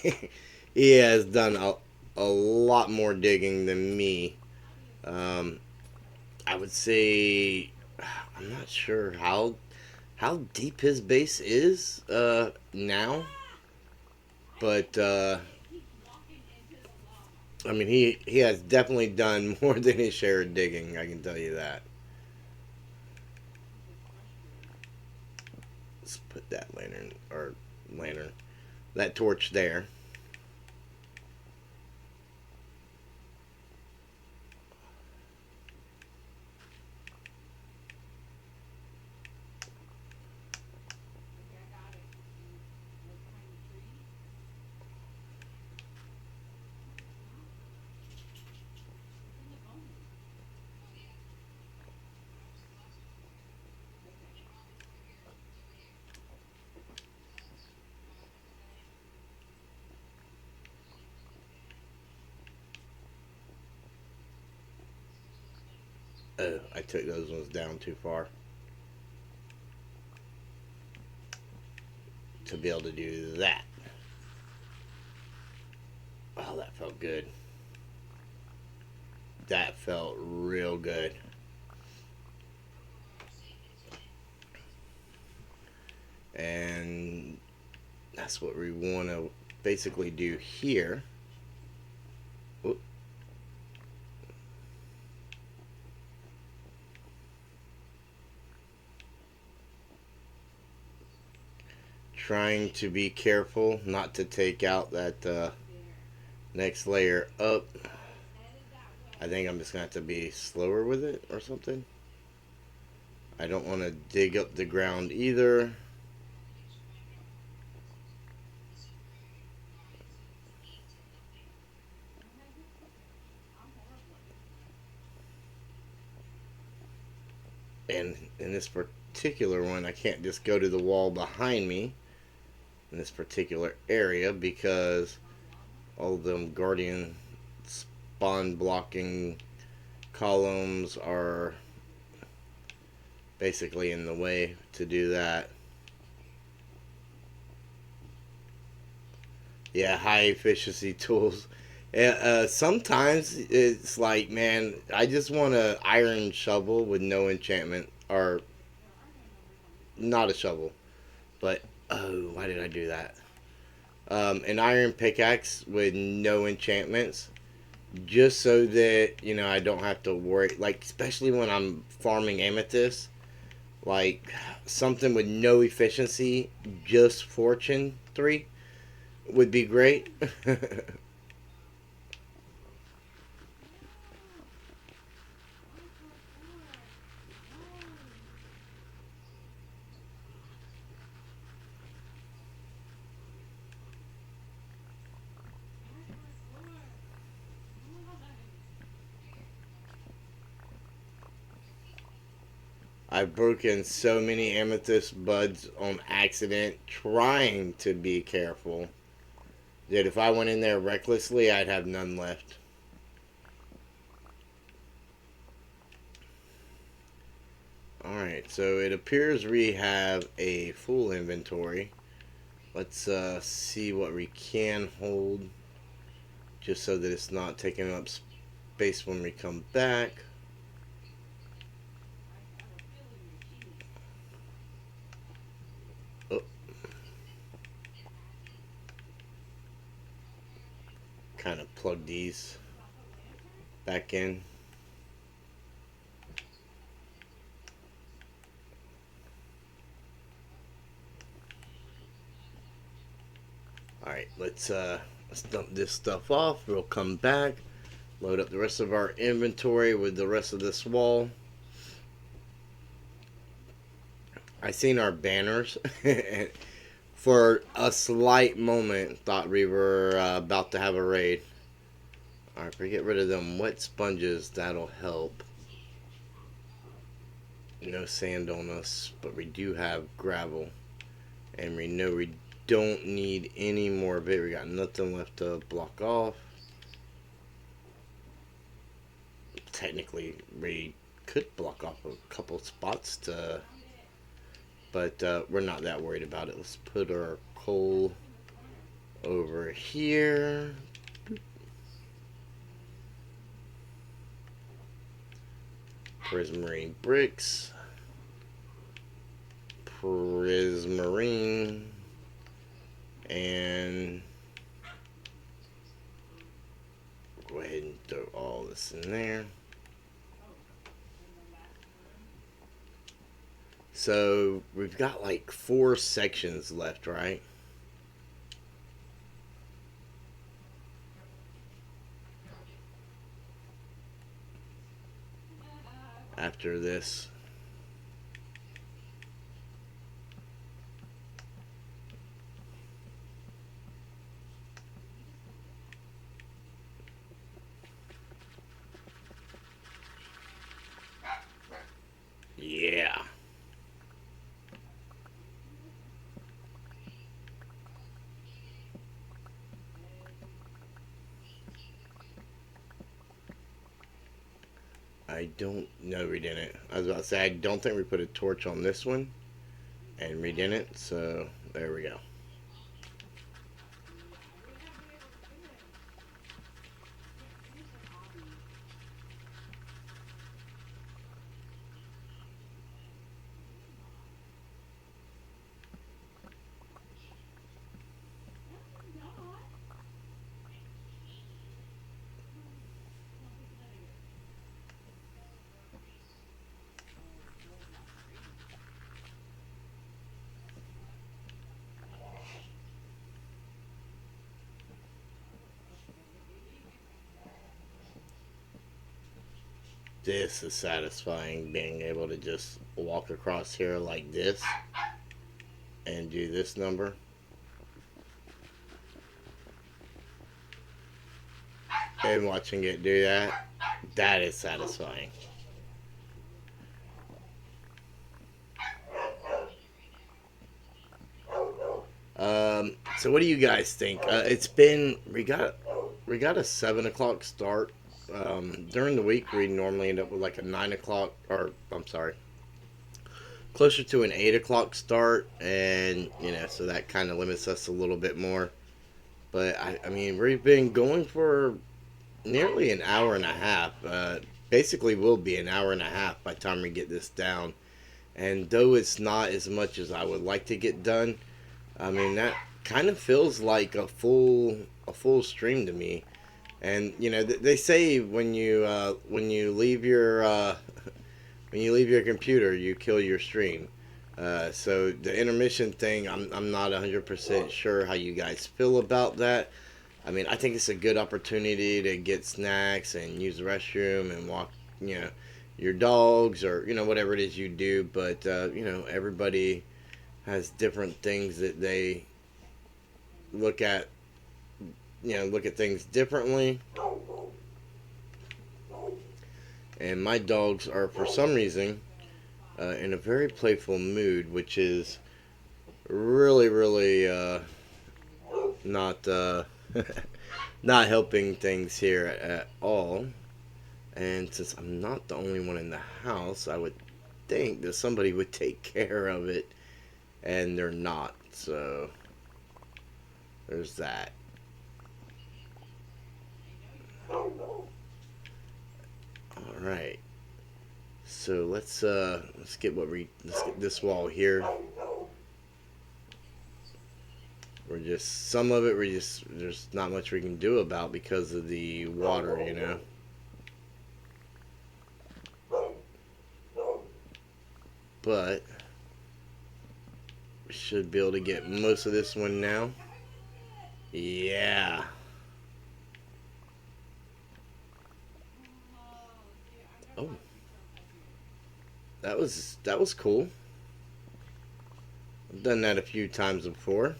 he has done a lot more digging than me. Um, I would say I'm not sure how deep his base is now, but I mean he has definitely done more than his share of digging. I can tell you that. Let's put that lantern, that torch there. Oh, I took those ones down too far to be able to do that. Oh, that felt good. That felt real good. And that's what we want to basically do here. Oop. Trying to be careful not to take out that next layer up. I think I'm just going to have to be slower with it or something. I don't want to dig up the ground either. And in this particular one, I can't just go to the wall behind me in this particular area because all of them guardian spawn blocking columns are basically in the way to do that. Yeah, high efficiency tools. Sometimes it's like, man, I just want an iron shovel with no enchantment, or not a shovel, but oh, why did I do that? An iron pickaxe with no enchantments, just so that I don't have to worry. Like especially when I'm farming amethyst, like something with no efficiency, just fortune 3. would be great. I've broken so many amethyst buds on accident trying to be careful that if I went in there recklessly, I'd have none left. Alright, so it appears we have a full inventory. Let's see what we can hold, just so that it's not taking up space when we come back. Oh, kind of plug these back in. Alright, let's dump this stuff off. We'll come back, load up the rest of our inventory with the rest of this wall. I seen our banners and for a slight moment thought we were about to have a raid. Alright, if we get rid of them wet sponges, that'll help. No sand on us, but we do have gravel. And we know we don't need any more of it. We got nothing left to block off. Technically, we could block off a couple spots to, but we're not that worried about it. Let's put our coal over here. Prismarine bricks. Prismarine. And go ahead and throw all this in there. So we've got like 4 sections left, right? After this. Yeah. I don't know, we didn't. I was about to say, I don't think we put a torch on this one. And we didn't, so there we go. This is satisfying, being able to just walk across here like this and do this number. And watching it do that, that is satisfying. So what do you guys think? It's been we got a 7 o'clock start. During the week, we normally end up with like a 9 o'clock, or I'm sorry, closer to an 8 o'clock start, and so that kind of limits us a little bit more. But I mean, we've been going for nearly an hour and a half. Basically, will be an hour and a half by the time we get this down. And though it's not as much as I would like to get done, I mean that kind of feels like a full stream to me. And they say when you leave your when you leave your computer, you kill your stream. So the intermission thing, I'm not 100% sure how you guys feel about that. I mean, I think it's a good opportunity to get snacks and use the restroom and walk, you know, your dogs or whatever it is you do. But everybody has different things that they look at. Look at things differently. And my dogs are, for some reason, in a very playful mood, which is really, really not not helping things here at all. And since I'm not the only one in the house, I would think that somebody would take care of it, and they're not. So there's that. All right. So let's get this wall here. We're just some of it. There's not much we can do about because of the water. But we should be able to get most of this one now. Yeah. Oh, that was cool. I've done that a few times before.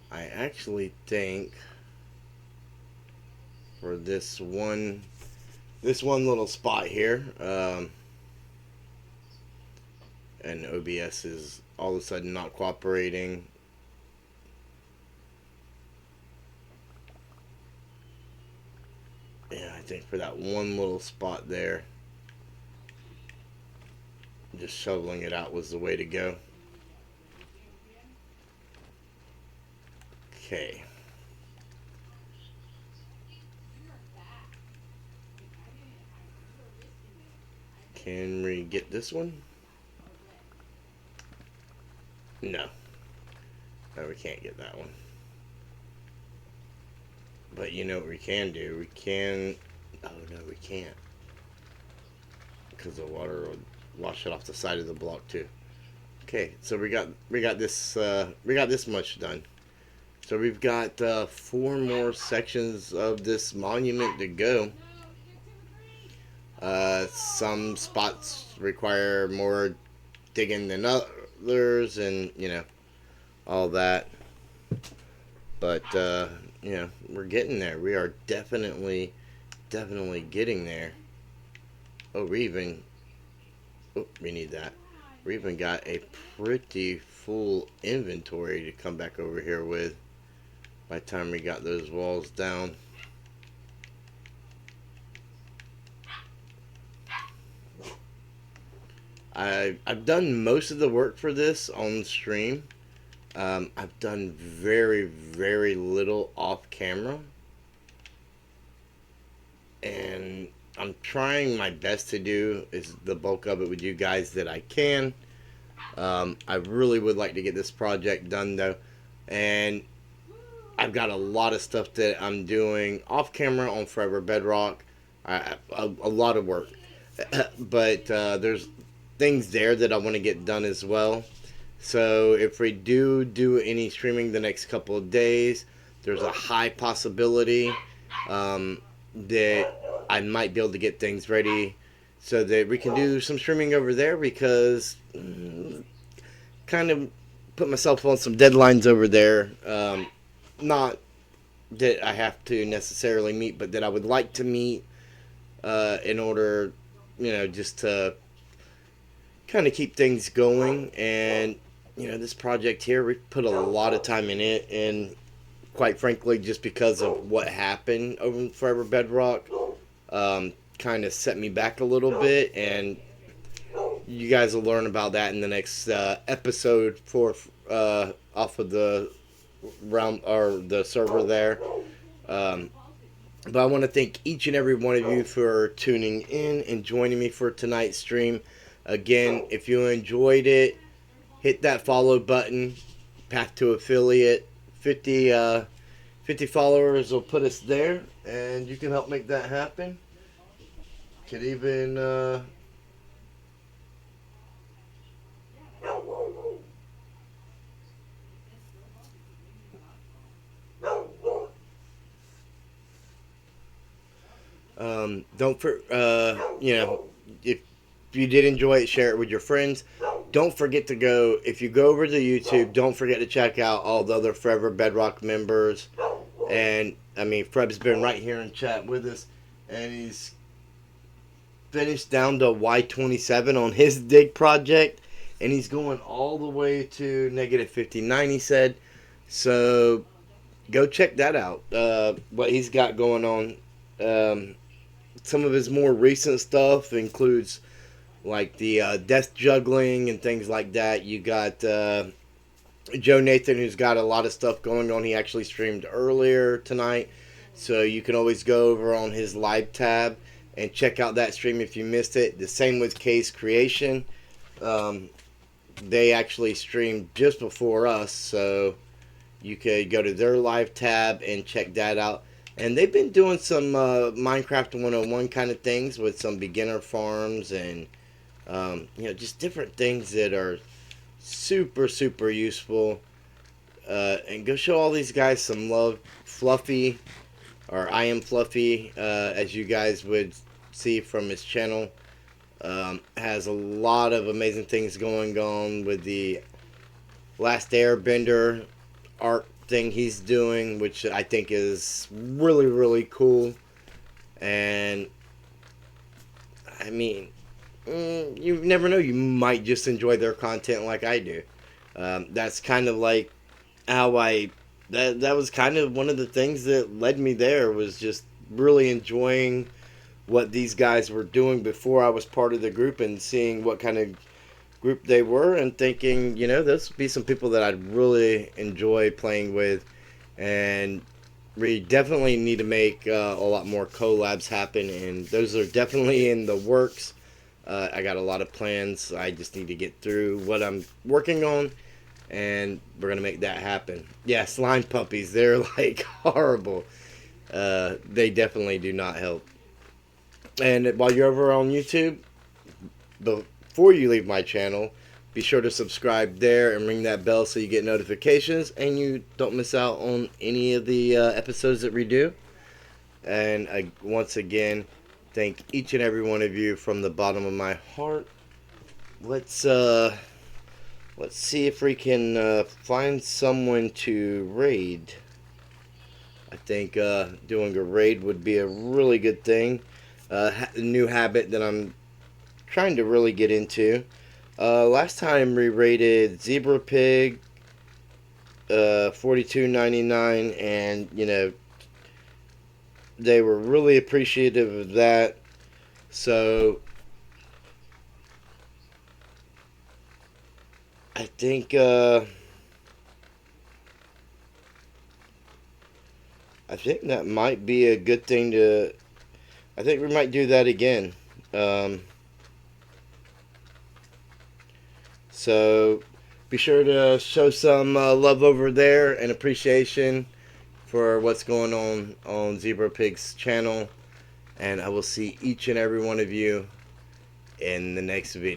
I actually think for this one little spot here, and OBS is all of a sudden not cooperating. Yeah, I think for that one little spot there, just shoveling it out was the way to go. Okay. Can we get this one? No. No, we can't get that one. But you know what we can do? We can... Oh, no, we can't. Because the water will wash it off the side of the block, too. Okay, so we got this much done. So we've got 4 more sections of this monument to go. Some spots require more digging than others, and all that. But we're getting there. We are definitely getting there. Oh, we need that. We even got a pretty full inventory to come back over here with by the time we got those walls down. I've done most of the work for this on stream. I've done very, very little off camera. And I'm trying my best to do is the bulk of it with you guys that I can. I really would like to get this project done though. And I've got a lot of stuff that I'm doing off camera on Forever Bedrock. A lot of work. But there's things there that I want to get done as well. So if we do any streaming the next couple of days, there's a high possibility that I might be able to get things ready so that we can do some streaming over there, because kind of put myself on some deadlines over there. Not that I have to necessarily meet, but that I would like to meet in order, just to kind of keep things going. And this project here, we put a lot of time in it, and quite frankly, just because of what happened over in Forever Bedrock, kind of set me back a little bit. And you guys will learn about that in the next episode for off of the realm or the server there. But I want to thank each and every one of you for tuning in and joining me for tonight's stream. Again, if you enjoyed it, hit that follow button. Path to affiliate, 50 50 followers will put us there, and you can help make that happen. Could even don't for if you did enjoy it, share it with your friends. Don't forget to go, if you go over to YouTube, don't forget to check out all the other Forever Bedrock members. And I mean, Freb's been right here in chat with us, and he's finished down to Y27 on his dig project, and he's going all the way to negative 59, he said. So go check that out, what he's got going on. Some of his more recent stuff includes like the death juggling and things like that. You got Joe Nathan, who's got a lot of stuff going on. He actually streamed earlier tonight, so you can always go over on his live tab and check out that stream if you missed it. The same with Case Creation. They actually streamed just before us, so you could go to their live tab and check that out. And they've been doing some Minecraft 101 kind of things with some beginner farms and just different things that are super, super useful. And go show all these guys some love. Fluffy, or I Am Fluffy, as you guys would see from his channel, has a lot of amazing things going on with the Last Airbender art thing he's doing, which I think is really, really cool. And I mean, you never know, you might just enjoy their content like I do. That's kind of like how that was kind of one of the things that led me there, was just really enjoying what these guys were doing before I was part of the group, and seeing what kind of group they were, and thinking, this would be some people that I'd really enjoy playing with. And we definitely need to make a lot more collabs happen, and those are definitely in the works. I got a lot of plans. I just need to get through what I'm working on, and we're going to make that happen. Yeah, slime puppies, they're like horrible. They definitely do not help. And while you're over on YouTube, before you leave my channel, be sure to subscribe there and ring that bell so you get notifications and you don't miss out on any of the episodes that we do. And once again, thank each and every one of you from the bottom of my heart. Let's see if we can find someone to raid. I think doing a raid would be a really good thing. A new habit that I'm trying to really get into. Last time we rated Zebra Pig, $42.99, and they were really appreciative of that. So I think that might be a good thing to. I think we might do that again. So be sure to show some love over there and appreciation for what's going on Zebra Pig's channel. And I will see each and every one of you in the next video.